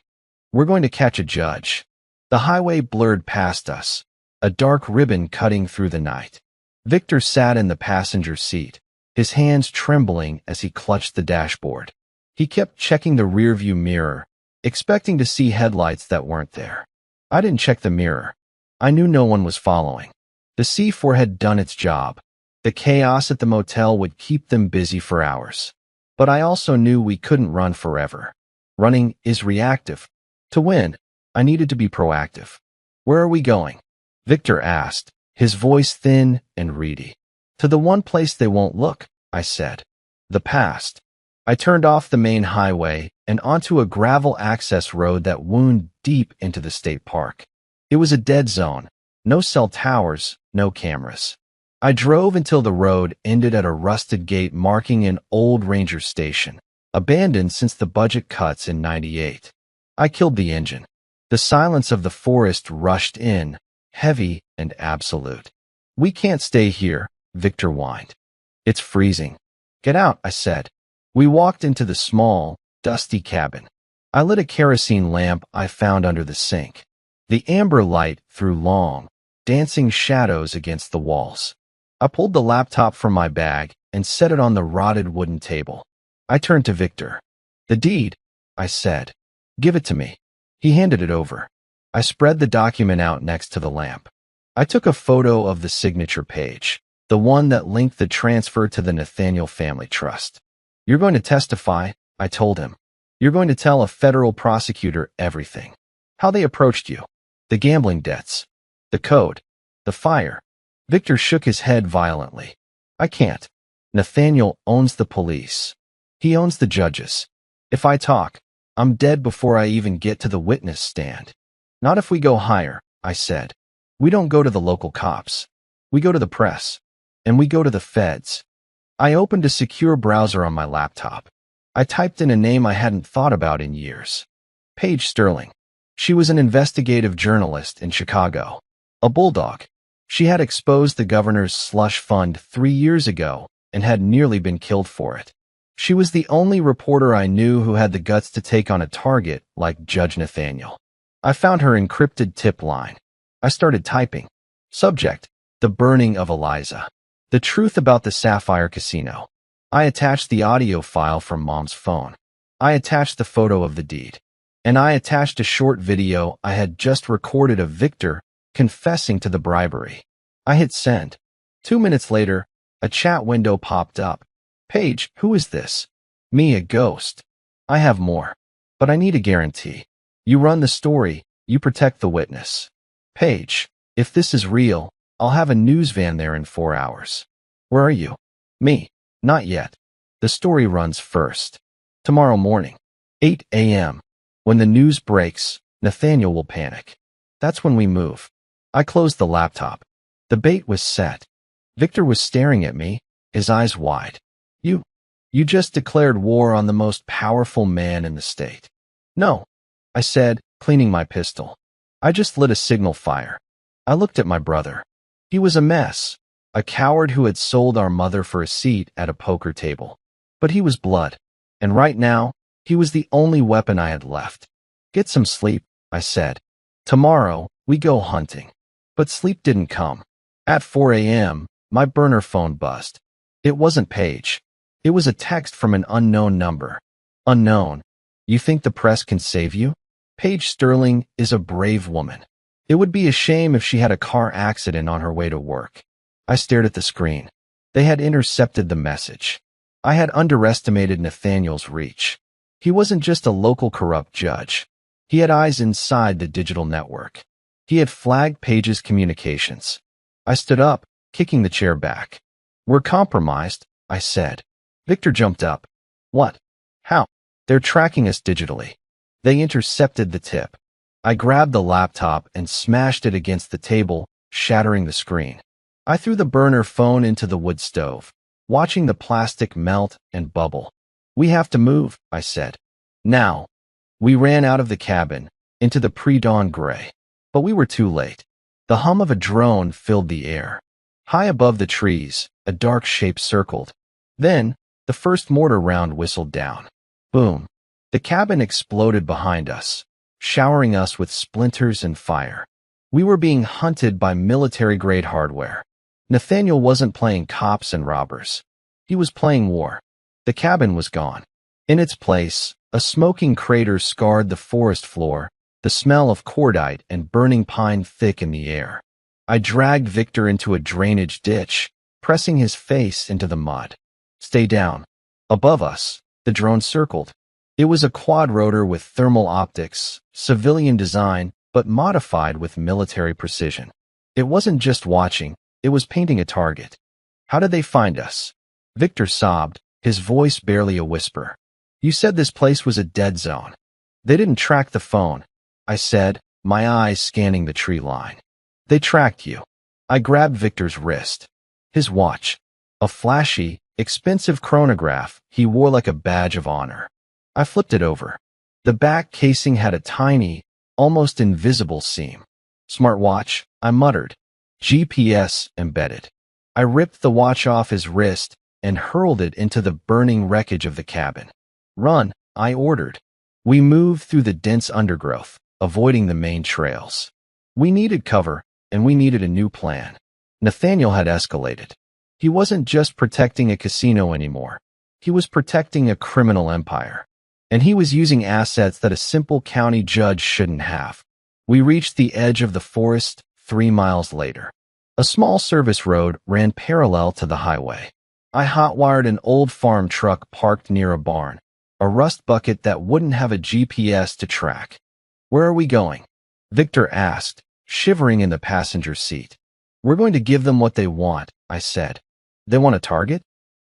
We're going to catch a judge. The highway blurred past us, a dark ribbon cutting through the night. Victor sat in the passenger seat, his hands trembling as he clutched the dashboard. He kept checking the rearview mirror, expecting to see headlights that weren't there. I didn't check the mirror. I knew no one was following. The C4 had done its job. The chaos at the motel would keep them busy for hours. But I also knew we couldn't run forever. Running is reactive. To win, I needed to be proactive. Where are we going? Victor asked, his voice thin and reedy. To the one place they won't look, I said. The past. I turned off the main highway and onto a gravel access road that wound deep into the state park. It was a dead zone. No cell towers, no cameras. I drove until the road ended at a rusted gate marking an old ranger station, abandoned since the budget cuts in '98. I killed the engine. The silence of the forest rushed in, heavy and absolute. We can't stay here, Victor whined. It's freezing. Get out, I said. We walked into the small, dusty cabin. I lit a kerosene lamp I found under the sink. The amber light threw long, dancing shadows against the walls. I pulled the laptop from my bag and set it on the rotted wooden table. I turned to Victor. The deed, I said. Give it to me. He handed it over. I spread the document out next to the lamp. I took a photo of the signature page, the one that linked the transfer to the Nathaniel Family Trust. You're going to testify, I told him. You're going to tell a federal prosecutor everything. How they approached you. The gambling debts. The code. The fire. Victor shook his head violently. I can't. Nathaniel owns the police. He owns the judges. If I talk, I'm dead before I even get to the witness stand. Not if we go higher, I said. We don't go to the local cops. We go to the press. And we go to the feds. I opened a secure browser on my laptop. I typed in a name I hadn't thought about in years. Paige Sterling. She was an investigative journalist in Chicago. A bulldog. She had exposed the governor's slush fund 3 years ago and had nearly been killed for it. She was the only reporter I knew who had the guts to take on a target like Judge Nathaniel. I found her encrypted tip line. I started typing. Subject: the burning of Eliza. The truth about the Sapphire Casino. I attached the audio file from Mom's phone. I attached the photo of the deed. And I attached a short video I had just recorded of Victor confessing to the bribery. I hit send. 2 minutes later, a chat window popped up. Paige, who is this? Me, a ghost. I have more. But I need a guarantee. You run the story, you protect the witness. Paige, if this is real, I'll have a news van there in 4 hours. Where are you? Me. Not yet. The story runs first. Tomorrow morning, 8 a.m. When the news breaks, Nathaniel will panic. That's when we move. I closed the laptop. The bait was set. Victor was staring at me, his eyes wide. You just declared war on the most powerful man in the state. No, I said, cleaning my pistol. I just lit a signal fire. I looked at my brother. He was a mess, a coward who had sold our mother for a seat at a poker table. But he was blood, and right now, he was the only weapon I had left. Get some sleep, I said. Tomorrow, we go hunting. But sleep didn't come. At 4 a.m., my burner phone buzzed. It wasn't Paige. It was a text from an unknown number. Unknown. You think the press can save you? Paige Sterling is a brave woman. It would be a shame if she had a car accident on her way to work. I stared at the screen. They had intercepted the message. I had underestimated Nathaniel's reach. He wasn't just a local corrupt judge. He had eyes inside the digital network. He had flagged Paige's communications. I stood up, kicking the chair back. We're compromised, I said. Victor jumped up. What? How? They're tracking us digitally. They intercepted the tip. I grabbed the laptop and smashed it against the table, shattering the screen. I threw the burner phone into the wood stove, watching the plastic melt and bubble. We have to move, I said. Now. We ran out of the cabin, into the pre-dawn gray. But we were too late. The hum of a drone filled the air. High above the trees, a dark shape circled. Then, the first mortar round whistled down. Boom. The cabin exploded behind us, showering us with splinters and fire. We were being hunted by military-grade hardware. Nathaniel wasn't playing cops and robbers. He was playing war. The cabin was gone. In its place, a smoking crater scarred the forest floor, the smell of cordite and burning pine thick in the air. I dragged Victor into a drainage ditch, pressing his face into the mud. Stay down. Above us, the drone circled. It was a quadrotor with thermal optics, civilian design, but modified with military precision. It wasn't just watching, it was painting a target. How did they find us? Victor sobbed, his voice barely a whisper. You said this place was a dead zone. They didn't track the phone, I said, my eyes scanning the tree line. They tracked you. I grabbed Victor's wrist. His watch. A flashy, expensive chronograph he wore like a badge of honor. I flipped it over. The back casing had a tiny, almost invisible seam. Smartwatch, I muttered. GPS embedded. I ripped the watch off his wrist and hurled it into the burning wreckage of the cabin. Run, I ordered. We moved through the dense undergrowth, avoiding the main trails. We needed cover, and we needed a new plan. Nathaniel had escalated. He wasn't just protecting a casino anymore. He was protecting a criminal empire, and he was using assets that a simple county judge shouldn't have. We reached the edge of the forest 3 miles later. A small service road ran parallel to the highway. I hotwired an old farm truck parked near a barn, a rust bucket that wouldn't have a GPS to track. "Where are we going?" Victor asked, shivering in the passenger seat. "We're going to give them what they want," I said. "They want a target?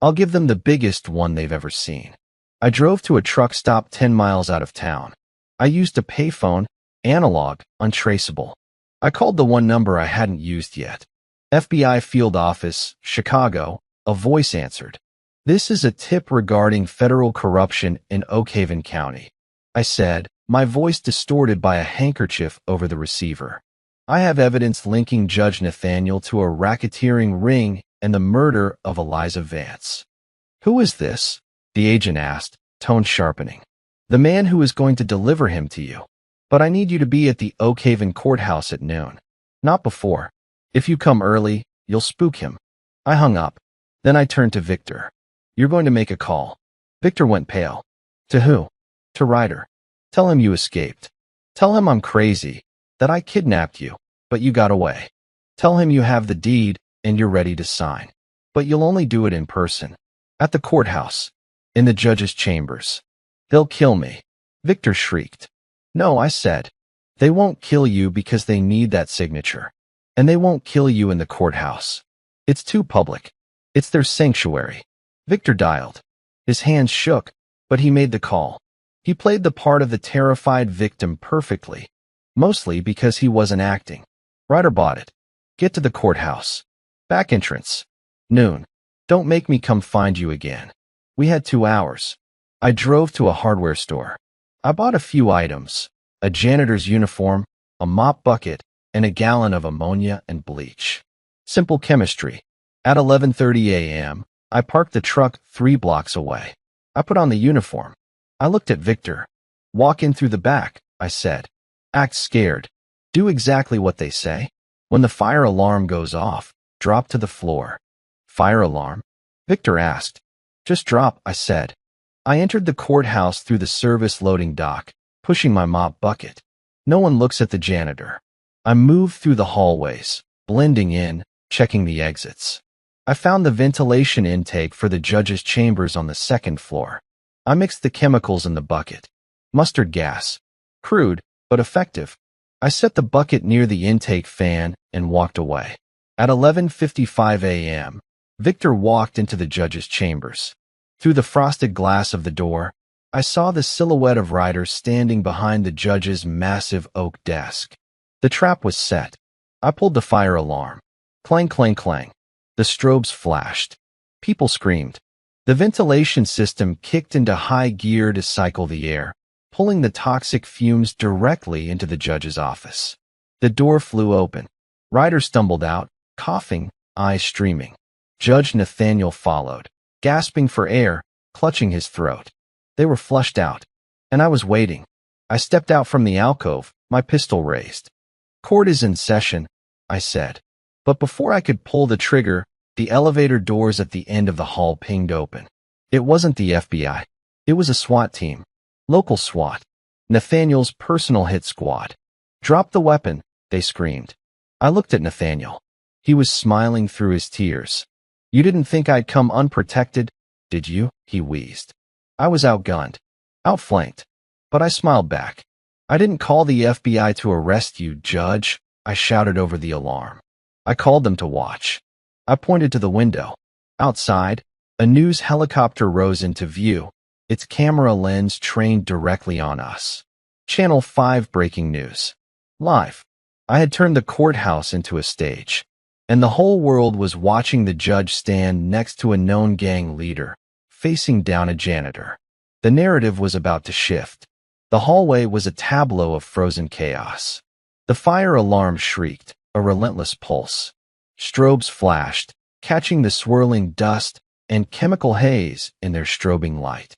I'll give them the biggest one they've ever seen." I drove to a truck stop 10 miles out of town. I used a payphone, analog, untraceable. I called the one number I hadn't used yet. "FBI Field Office, Chicago," a voice answered. "This is a tip regarding federal corruption in Oakhaven County," I said, my voice distorted by a handkerchief over the receiver. "I have evidence linking Judge Nathaniel to a racketeering ring and the murder of Eliza Vance." "Who is this?" the agent asked, tone sharpening. "The man who is going to deliver him to you. But I need you to be at the Oakhaven courthouse at noon. Not before. If you come early, you'll spook him." I hung up. Then I turned to Victor. "You're going to make a call." Victor went pale. "To who?" "To Ryder. Tell him you escaped. Tell him I'm crazy, that I kidnapped you, but you got away. Tell him you have the deed and you're ready to sign. But you'll only do it in person. At the courthouse. In the judge's chambers. They'll kill me." Victor shrieked. "No," I said. "They won't kill you because they need that signature. And they won't kill you in the courthouse. It's too public. It's their sanctuary." Victor dialed. His hands shook, but he made the call. He played the part of the terrified victim perfectly, mostly because he wasn't acting. "Ryder bought it. Get to the courthouse. Back entrance. Noon. Don't make me come find you again." We had 2 hours. I drove to a hardware store. I bought a few items, a janitor's uniform, a mop bucket, and a gallon of ammonia and bleach. Simple chemistry. At 11:30 a.m., I parked the truck 3 blocks away. I put on the uniform. I looked at Victor. "Walk in through the back," I said. "Act scared. Do exactly what they say. When the fire alarm goes off, drop to the floor." "Fire alarm?" Victor asked. "Just drop," I said. I entered the courthouse through the service loading dock, pushing my mop bucket. No one looks at the janitor. I moved through the hallways, blending in, checking the exits. I found the ventilation intake for the judge's chambers on the 2nd floor. I mixed the chemicals in the bucket. Mustard gas. Crude, but effective. I set the bucket near the intake fan and walked away. At 11:55 a.m., Victor walked into the judge's chambers. Through the frosted glass of the door, I saw the silhouette of Ryder standing behind the judge's massive oak desk. The trap was set. I pulled the fire alarm. Clang, clang, clang. The strobes flashed. People screamed. The ventilation system kicked into high gear to cycle the air, pulling the toxic fumes directly into the judge's office. The door flew open. Ryder stumbled out, coughing, eyes streaming. Judge Nathaniel followed, gasping for air, clutching his throat. They were flushed out, and I was waiting. I stepped out from the alcove, my pistol raised. "Court is in session," I said. But before I could pull the trigger, the elevator doors at the end of the hall pinged open. It wasn't the FBI. It was a SWAT team. Local SWAT. Nathaniel's personal hit squad. "Drop the weapon," they screamed. I looked at Nathaniel. He was smiling through his tears. "You didn't think I'd come unprotected, did you?" he wheezed. I was outgunned, outflanked, but I smiled back. "I didn't call the FBI to arrest you, Judge," I shouted over the alarm. "I called them to watch." I pointed to the window. Outside, a news helicopter rose into view, its camera lens trained directly on us. Channel 5 breaking news. Live. I had turned the courthouse into a stage, and the whole world was watching the judge stand next to a known gang leader, facing down a janitor. The narrative was about to shift. The hallway was a tableau of frozen chaos. The fire alarm shrieked, a relentless pulse. Strobes flashed, catching the swirling dust and chemical haze in their strobing light.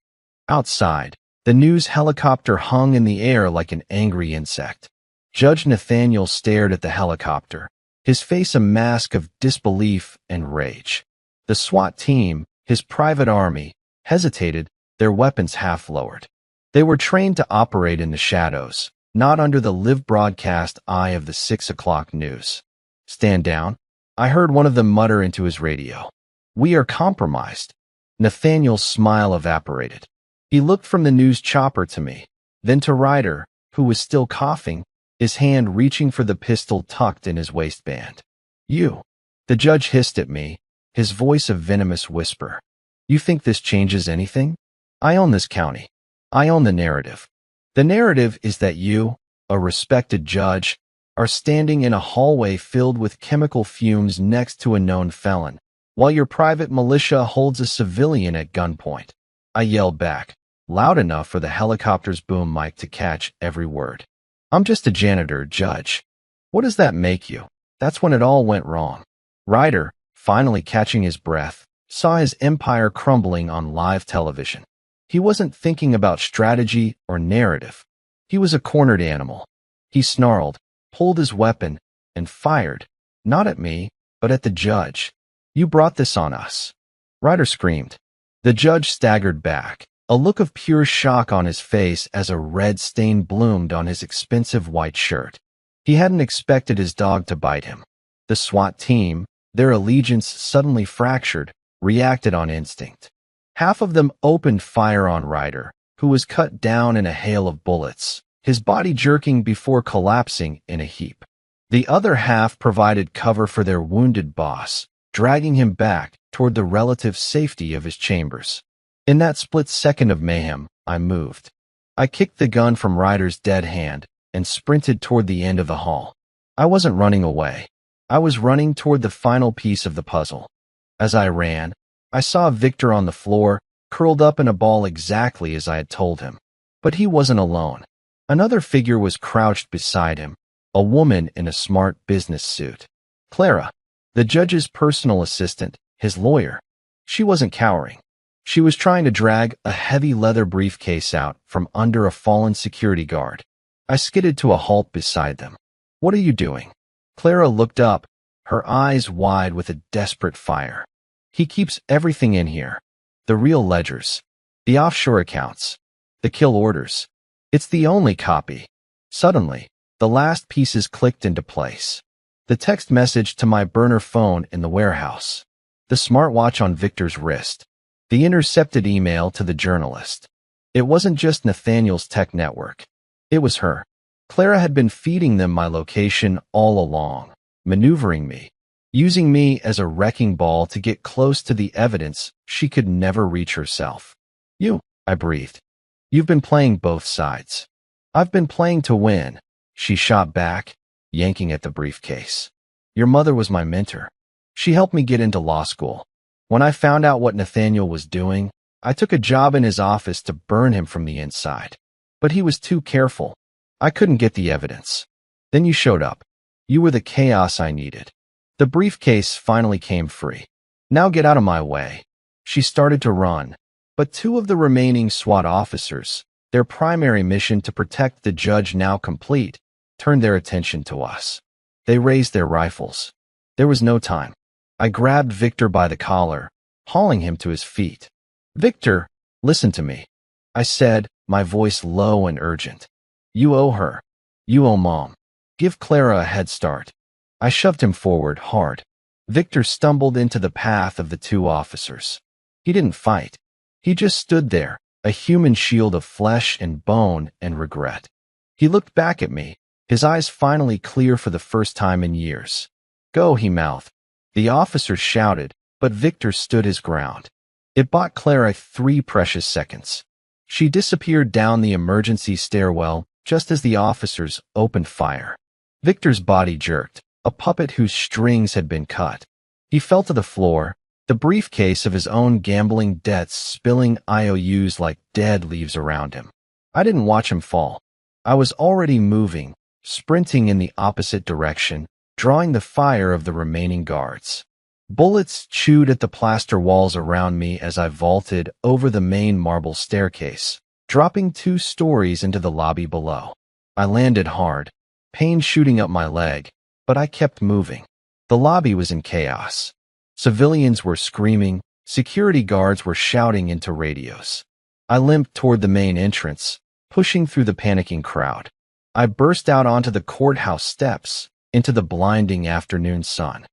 Outside, the news helicopter hung in the air like an angry insect. Judge Nathaniel stared at the helicopter, his face a mask of disbelief and rage. The SWAT team, his private army, hesitated, their weapons half lowered. They were trained to operate in the shadows, not under the live broadcast eye of the 6 o'clock news. "Stand down," I heard one of them mutter into his radio. "We are compromised." Nathaniel's smile evaporated. He looked from the news chopper to me, then to Ryder, who was still coughing, his hand reaching for the pistol tucked in his waistband. "You," the judge hissed at me, his voice a venomous whisper. "You think this changes anything? I own this county. I own the narrative. The narrative is that you, a respected judge, are standing in a hallway filled with chemical fumes next to a known felon, while your private militia holds a civilian at gunpoint." I yelled back, loud enough for the helicopter's boom mic to catch every word. "I'm just a janitor, Judge." "What does that make you?" That's when it all went wrong. Ryder, finally catching his breath, saw his empire crumbling on live television. He wasn't thinking about strategy or narrative. He was a cornered animal. He snarled, pulled his weapon, and fired, not at me, but at the judge. "You brought this on us." Ryder screamed. The judge staggered back, a look of pure shock on his face as a red stain bloomed on his expensive white shirt. He hadn't expected his dog to bite him. The SWAT team, their allegiance suddenly fractured, reacted on instinct. Half of them opened fire on Ryder, who was cut down in a hail of bullets, his body jerking before collapsing in a heap. The other half provided cover for their wounded boss, dragging him back toward the relative safety of his chambers. In that split second of mayhem, I moved. I kicked the gun from Ryder's dead hand and sprinted toward the end of the hall. I wasn't running away. I was running toward the final piece of the puzzle. As I ran, I saw Victor on the floor, curled up in a ball exactly as I had told him. But he wasn't alone. Another figure was crouched beside him, a woman in a smart business suit. Clara, the judge's personal assistant, his lawyer. She wasn't cowering. She was trying to drag a heavy leather briefcase out from under a fallen security guard. I skidded to a halt beside them. "What are you doing?" Clara looked up, her eyes wide with a desperate fire. "He keeps everything in here. The real ledgers, the offshore accounts, the kill orders. It's the only copy." Suddenly, the last pieces clicked into place. The text message to my burner phone in the warehouse. The smartwatch on Victor's wrist. The intercepted email to the journalist. It wasn't just Nathaniel's tech network. It was her. Clara had been feeding them my location all along, maneuvering me, using me as a wrecking ball to get close to the evidence she could never reach herself. "You," I breathed. "You've been playing both sides." "I've been playing to win," she shot back, yanking at the briefcase. "Your mother was my mentor. She helped me get into law school. When I found out what Nathaniel was doing, I took a job in his office to burn him from the inside. But he was too careful. I couldn't get the evidence. Then you showed up. You were the chaos I needed." The briefcase finally came free. "Now get out of my way." She started to run, but two of the remaining SWAT officers, their primary mission to protect the judge now complete, turned their attention to us. They raised their rifles. There was no time. I grabbed Victor by the collar, hauling him to his feet. "Victor, listen to me," I said, my voice low and urgent. "You owe her. You owe Mom. Give Clara a head start." I shoved him forward hard. Victor stumbled into the path of the two officers. He didn't fight. He just stood there, a human shield of flesh and bone and regret. He looked back at me, his eyes finally clear for the first time in years. "Go," he mouthed. The officers shouted, but Victor stood his ground. It bought Clara 3 precious seconds. She disappeared down the emergency stairwell just as the officers opened fire. Victor's body jerked, a puppet whose strings had been cut. He fell to the floor, the briefcase of his own gambling debts spilling IOUs like dead leaves around him. I didn't watch him fall. I was already moving, sprinting in the opposite direction, drawing the fire of the remaining guards. Bullets chewed at the plaster walls around me as I vaulted over the main marble staircase, dropping 2 stories into the lobby below. I landed hard, pain shooting up my leg, but I kept moving. The lobby was in chaos. Civilians were screaming, Security guards were shouting into radios. I limped toward the main entrance, pushing through the panicking crowd. I burst out onto the courthouse steps, into the blinding afternoon sun.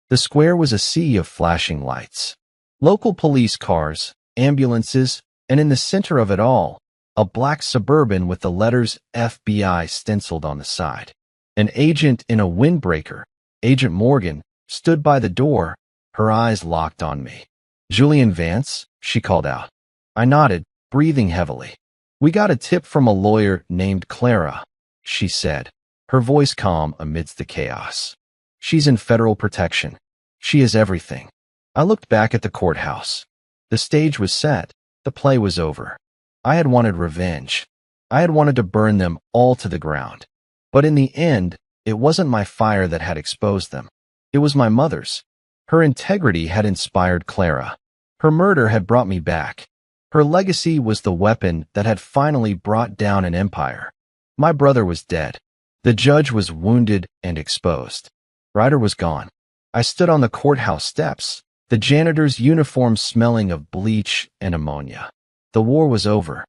The square was a sea of flashing lights. Local police cars, ambulances, and in the center of it all, a black Suburban with the letters FBI stenciled on the side. An agent in a windbreaker, Agent Morgan, stood by the door, her eyes locked on me. "Julian Vance?" she called out. I nodded, breathing heavily. "We got a tip from a lawyer named Clara," she said, her voice calm amidst the chaos. "She's in federal protection. She is everything." I looked back at the courthouse. The stage was set. The play was over. I had wanted revenge. I had wanted to burn them all to the ground. But in the end, it wasn't my fire that had exposed them. It was my mother's. Her integrity had inspired Clara. Her murder had brought me back. Her legacy was the weapon that had finally brought down an empire. My brother was dead. The judge was wounded and exposed. Ryder was gone. I stood on the courthouse steps, the janitor's uniform smelling of bleach and ammonia. The war was over.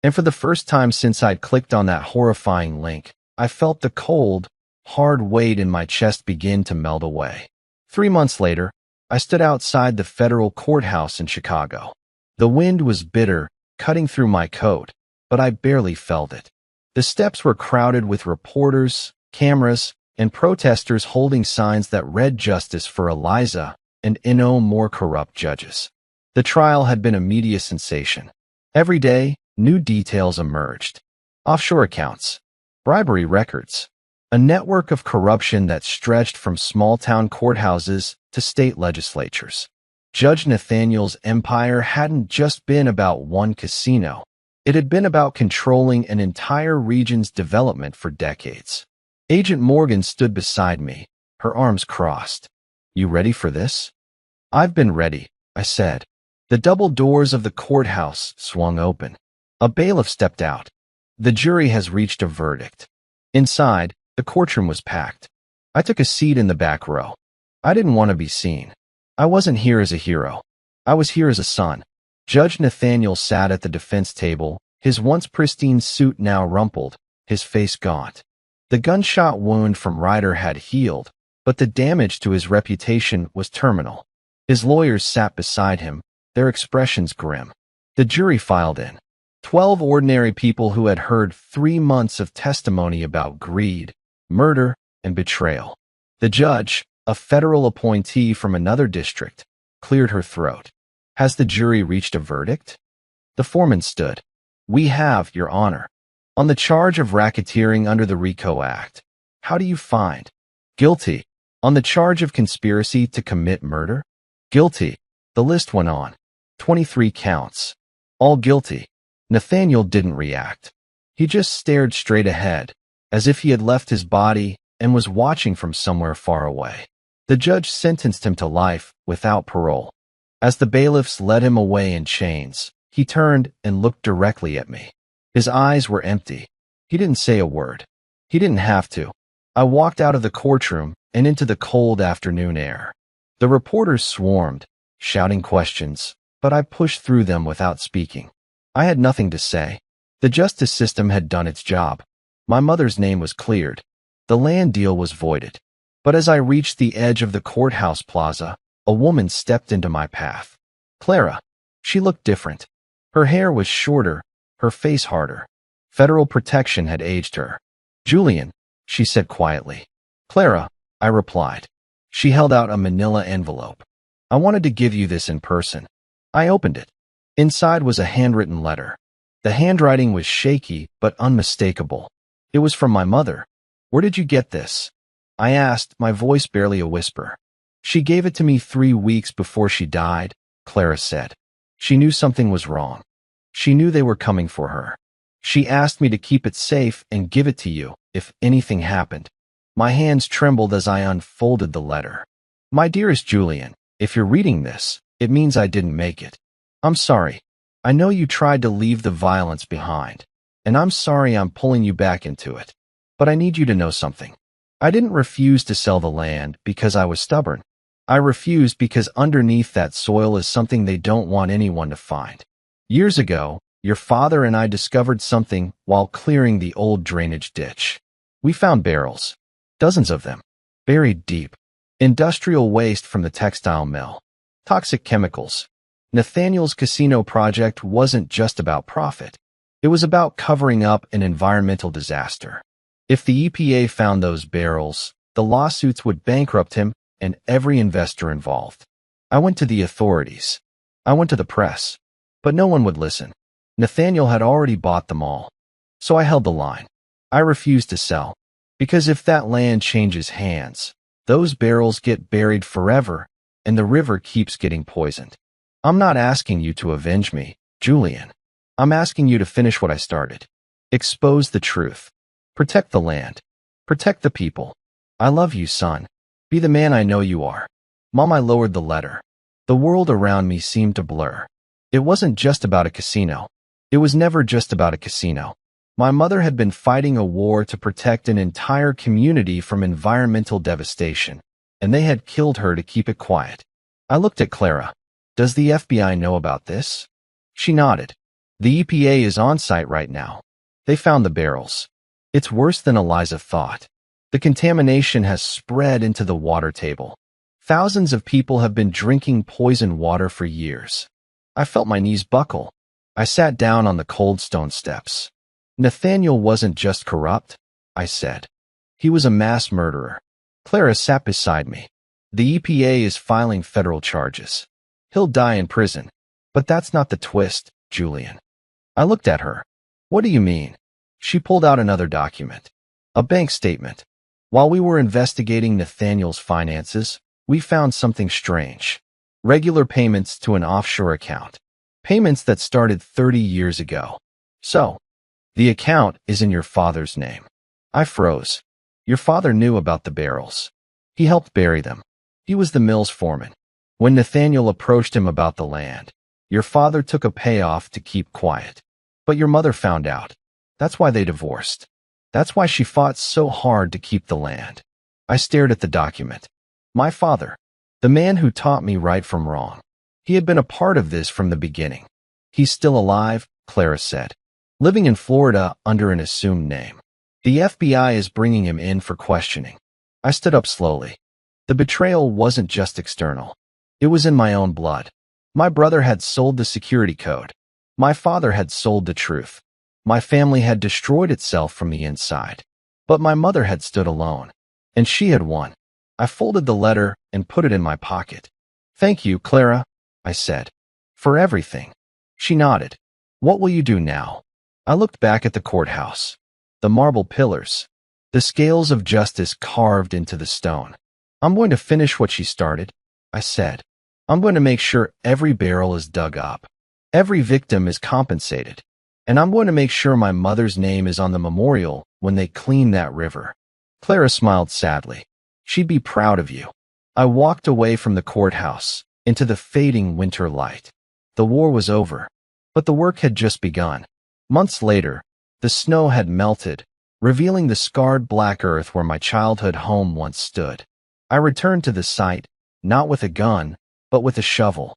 And for the first time since I'd clicked on that horrifying link, I felt the cold, hard weight in my chest begin to melt away. 3 months later, I stood outside the federal courthouse in Chicago. The wind was bitter, cutting through my coat, but I barely felt it. The steps were crowded with reporters, cameras, and protesters holding signs that read justice for Eliza and no more corrupt judges. The trial had been a media sensation. Every day, new details emerged. Offshore accounts, bribery records, a network of corruption that stretched from small-town courthouses to state legislatures. Judge Nathaniel's empire hadn't just been about one casino. It had been about controlling an entire region's development for decades. Agent Morgan stood beside me, her arms crossed. "You ready for this?" "I've been ready," I said. The double doors of the courthouse swung open. A bailiff stepped out. "The jury has reached a verdict." Inside, the courtroom was packed. I took a seat in the back row. I didn't want to be seen. I wasn't here as a hero. I was here as a son. Judge Nathaniel sat at the defense table, his once pristine suit now rumpled, his face gaunt. The gunshot wound from Ryder had healed, but the damage to his reputation was terminal. His lawyers sat beside him, their expressions grim. The jury filed in. 12 ordinary people who had heard 3 months of testimony about greed, murder, and betrayal. The judge, a federal appointee from another district, cleared her throat. "Has the jury reached a verdict?" The foreman stood. "We have, Your Honor. On the charge of racketeering under the RICO Act. How do you find?" "Guilty." "On the charge of conspiracy to commit murder?" "Guilty." The list went on. 23 counts. All guilty. Nathaniel didn't react. He just stared straight ahead, as if he had left his body and was watching from somewhere far away. The judge sentenced him to life without parole. As the bailiffs led him away in chains, he turned and looked directly at me. His eyes were empty. He didn't say a word. He didn't have to. I walked out of the courtroom and into the cold afternoon air. The reporters swarmed, shouting questions, but I pushed through them without speaking. I had nothing to say. The justice system had done its job. My mother's name was cleared. The land deal was voided. But as I reached the edge of the courthouse plaza, a woman stepped into my path. Clara. She looked different. Her hair was shorter, her face harder. Federal protection had aged her. "Julian," she said quietly. "Clara," I replied. She held out a manila envelope. "I wanted to give you this in person." I opened it. Inside was a handwritten letter. The handwriting was shaky but unmistakable. It was from my mother. "Where did you get this?" I asked, my voice barely a whisper. "She gave it to me 3 weeks before she died," Clara said. "She knew something was wrong. She knew they were coming for her. She asked me to keep it safe and give it to you if anything happened." My hands trembled as I unfolded the letter. "My dearest Julian, if you're reading this, it means I didn't make it. I'm sorry. I know you tried to leave the violence behind, and I'm sorry I'm pulling you back into it. But I need you to know something. I didn't refuse to sell the land because I was stubborn. I refused because underneath that soil is something they don't want anyone to find. Years ago, your father and I discovered something while clearing the old drainage ditch. We found barrels, dozens of them, buried deep. Industrial waste from the textile mill. Toxic chemicals. Nathaniel's casino project wasn't just about profit. It was about covering up an environmental disaster. If the EPA found those barrels, the lawsuits would bankrupt him and every investor involved. I went to the authorities. I went to the press. But no one would listen. Nathaniel had already bought them all. So I held the line. I refused to sell. Because if that land changes hands, those barrels get buried forever, and the river keeps getting poisoned. I'm not asking you to avenge me, Julian. I'm asking you to finish what I started. Expose the truth. Protect the land. Protect the people. I love you, son. Be the man I know you are. Mom, I lowered the letter. The world around me seemed to blur. It wasn't just about a casino. It was never just about a casino. My mother had been fighting a war to protect an entire community from environmental devastation, and they had killed her to keep it quiet. I looked at Clara. Does the FBI know about this? She nodded. The EPA is on site right now. They found the barrels. It's worse than Eliza thought. The contamination has spread into the water table. Thousands of people have been drinking poisoned water for years. I felt my knees buckle. I sat down on the cold stone steps. Nathaniel wasn't just corrupt, I said. He was a mass murderer. Clara sat beside me. The EPA is filing federal charges. He'll die in prison. But that's not the twist, Julian. I looked at her. What do you mean? She pulled out another document. A bank statement. While we were investigating Nathaniel's finances, we found something strange. Regular payments to an offshore account. Payments that started 30 years ago. So, the account is in your father's name. I froze. Your father knew about the barrels. He helped bury them. He was the mill's foreman. When Nathaniel approached him about the land, your father took a payoff to keep quiet. But your mother found out. That's why they divorced. That's why she fought so hard to keep the land. I stared at the document. My father, the man who taught me right from wrong. He had been a part of this from the beginning. He's still alive, Clara said. Living in Florida under an assumed name. The FBI is bringing him in for questioning. I stood up slowly. The betrayal wasn't just external. It was in my own blood. My brother had sold the security code. My father had sold the truth. My family had destroyed itself from the inside. But my mother had stood alone. And she had won. I folded the letter and put it in my pocket. Thank you, Clara, I said. For everything. She nodded. What will you do now? I looked back at the courthouse. The marble pillars. The scales of justice carved into the stone. I'm going to finish what she started, I said. I'm going to make sure every barrel is dug up. Every victim is compensated. And I'm going to make sure my mother's name is on the memorial when they clean that river. Clara smiled sadly. She'd be proud of you. I walked away from the courthouse, into the fading winter light. The war was over, but the work had just begun. Months later, the snow had melted, revealing the scarred black earth where my childhood home once stood. I returned to the site, not with a gun, but with a shovel.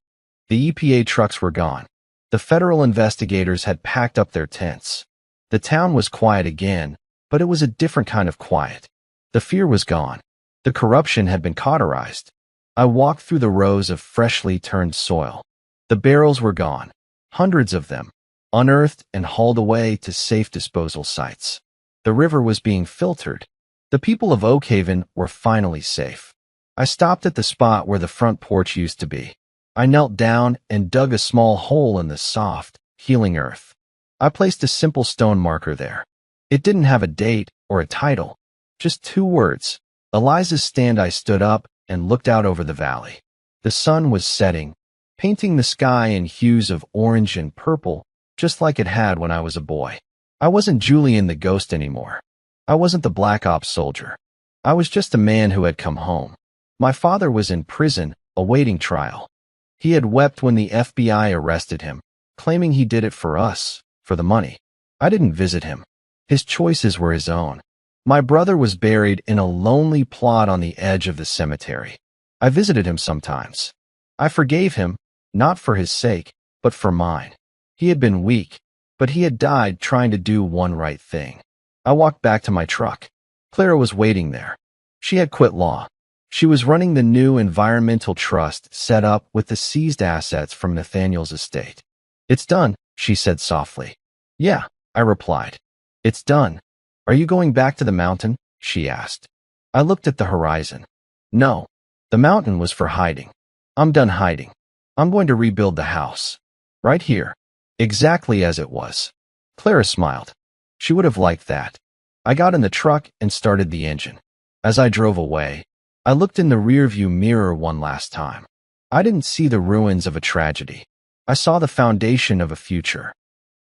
The EPA trucks were gone. The federal investigators had packed up their tents. The town was quiet again, but it was a different kind of quiet. The fear was gone. The corruption had been cauterized. I walked through the rows of freshly turned soil. The barrels were gone, hundreds of them, unearthed and hauled away to safe disposal sites. The river was being filtered. The people of Oakhaven were finally safe. I stopped at the spot where the front porch used to be. I knelt down and dug a small hole in the soft, healing earth. I placed a simple stone marker there. It didn't have a date or a title, just 2 words. Eliza's stand. I stood up and looked out over the valley. The sun was setting, painting the sky in hues of orange and purple, just like it had when I was a boy. I wasn't Julian the ghost anymore. I wasn't the Black Ops soldier. I was just a man who had come home. My father was in prison, awaiting trial. He had wept when the FBI arrested him, claiming he did it for us, for the money. I didn't visit him. His choices were his own. My brother was buried in a lonely plot on the edge of the cemetery. I visited him sometimes. I forgave him, not for his sake, but for mine. He had been weak, but he had died trying to do one right thing. I walked back to my truck. Clara was waiting there. She had quit law. She was running the new environmental trust set up with the seized assets from Nathaniel's estate. "It's done," she said softly. "Yeah," I replied. "It's done. Are you going back to the mountain?" she asked. I looked at the horizon. No, the mountain was for hiding. I'm done hiding. I'm going to rebuild the house. Right here. Exactly as it was. Clara smiled. She would have liked that. I got in the truck and started the engine. As I drove away, I looked in the rearview mirror one last time. I didn't see the ruins of a tragedy. I saw the foundation of a future.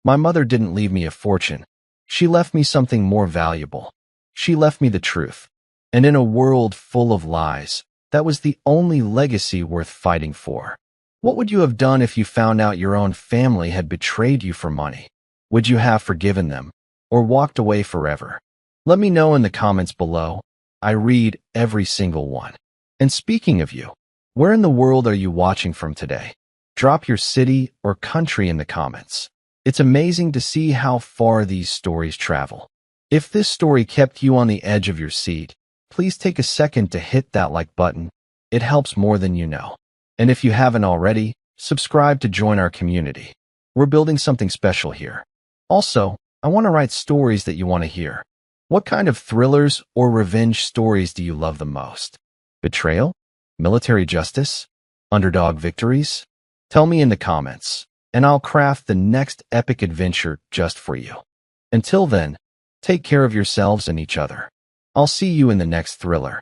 My mother didn't leave me a fortune. She left me something more valuable. She left me the truth. And in a world full of lies, that was the only legacy worth fighting for. What would you have done if you found out your own family had betrayed you for money? Would you have forgiven them, or walked away forever? Let me know in the comments below. I read every single one. And speaking of you, where in the world are you watching from today? Drop your city or country in the comments. It's amazing to see how far these stories travel. If this story kept you on the edge of your seat, please take a second to hit that like button. It helps more than you know. And if you haven't already, subscribe to join our community. We're building something special here. Also, I want to write stories that you want to hear. What kind of thrillers or revenge stories do you love the most? Betrayal? Military justice? Underdog victories? Tell me in the comments, and I'll craft the next epic adventure just for you. Until then, take care of yourselves and each other. I'll see you in the next thriller.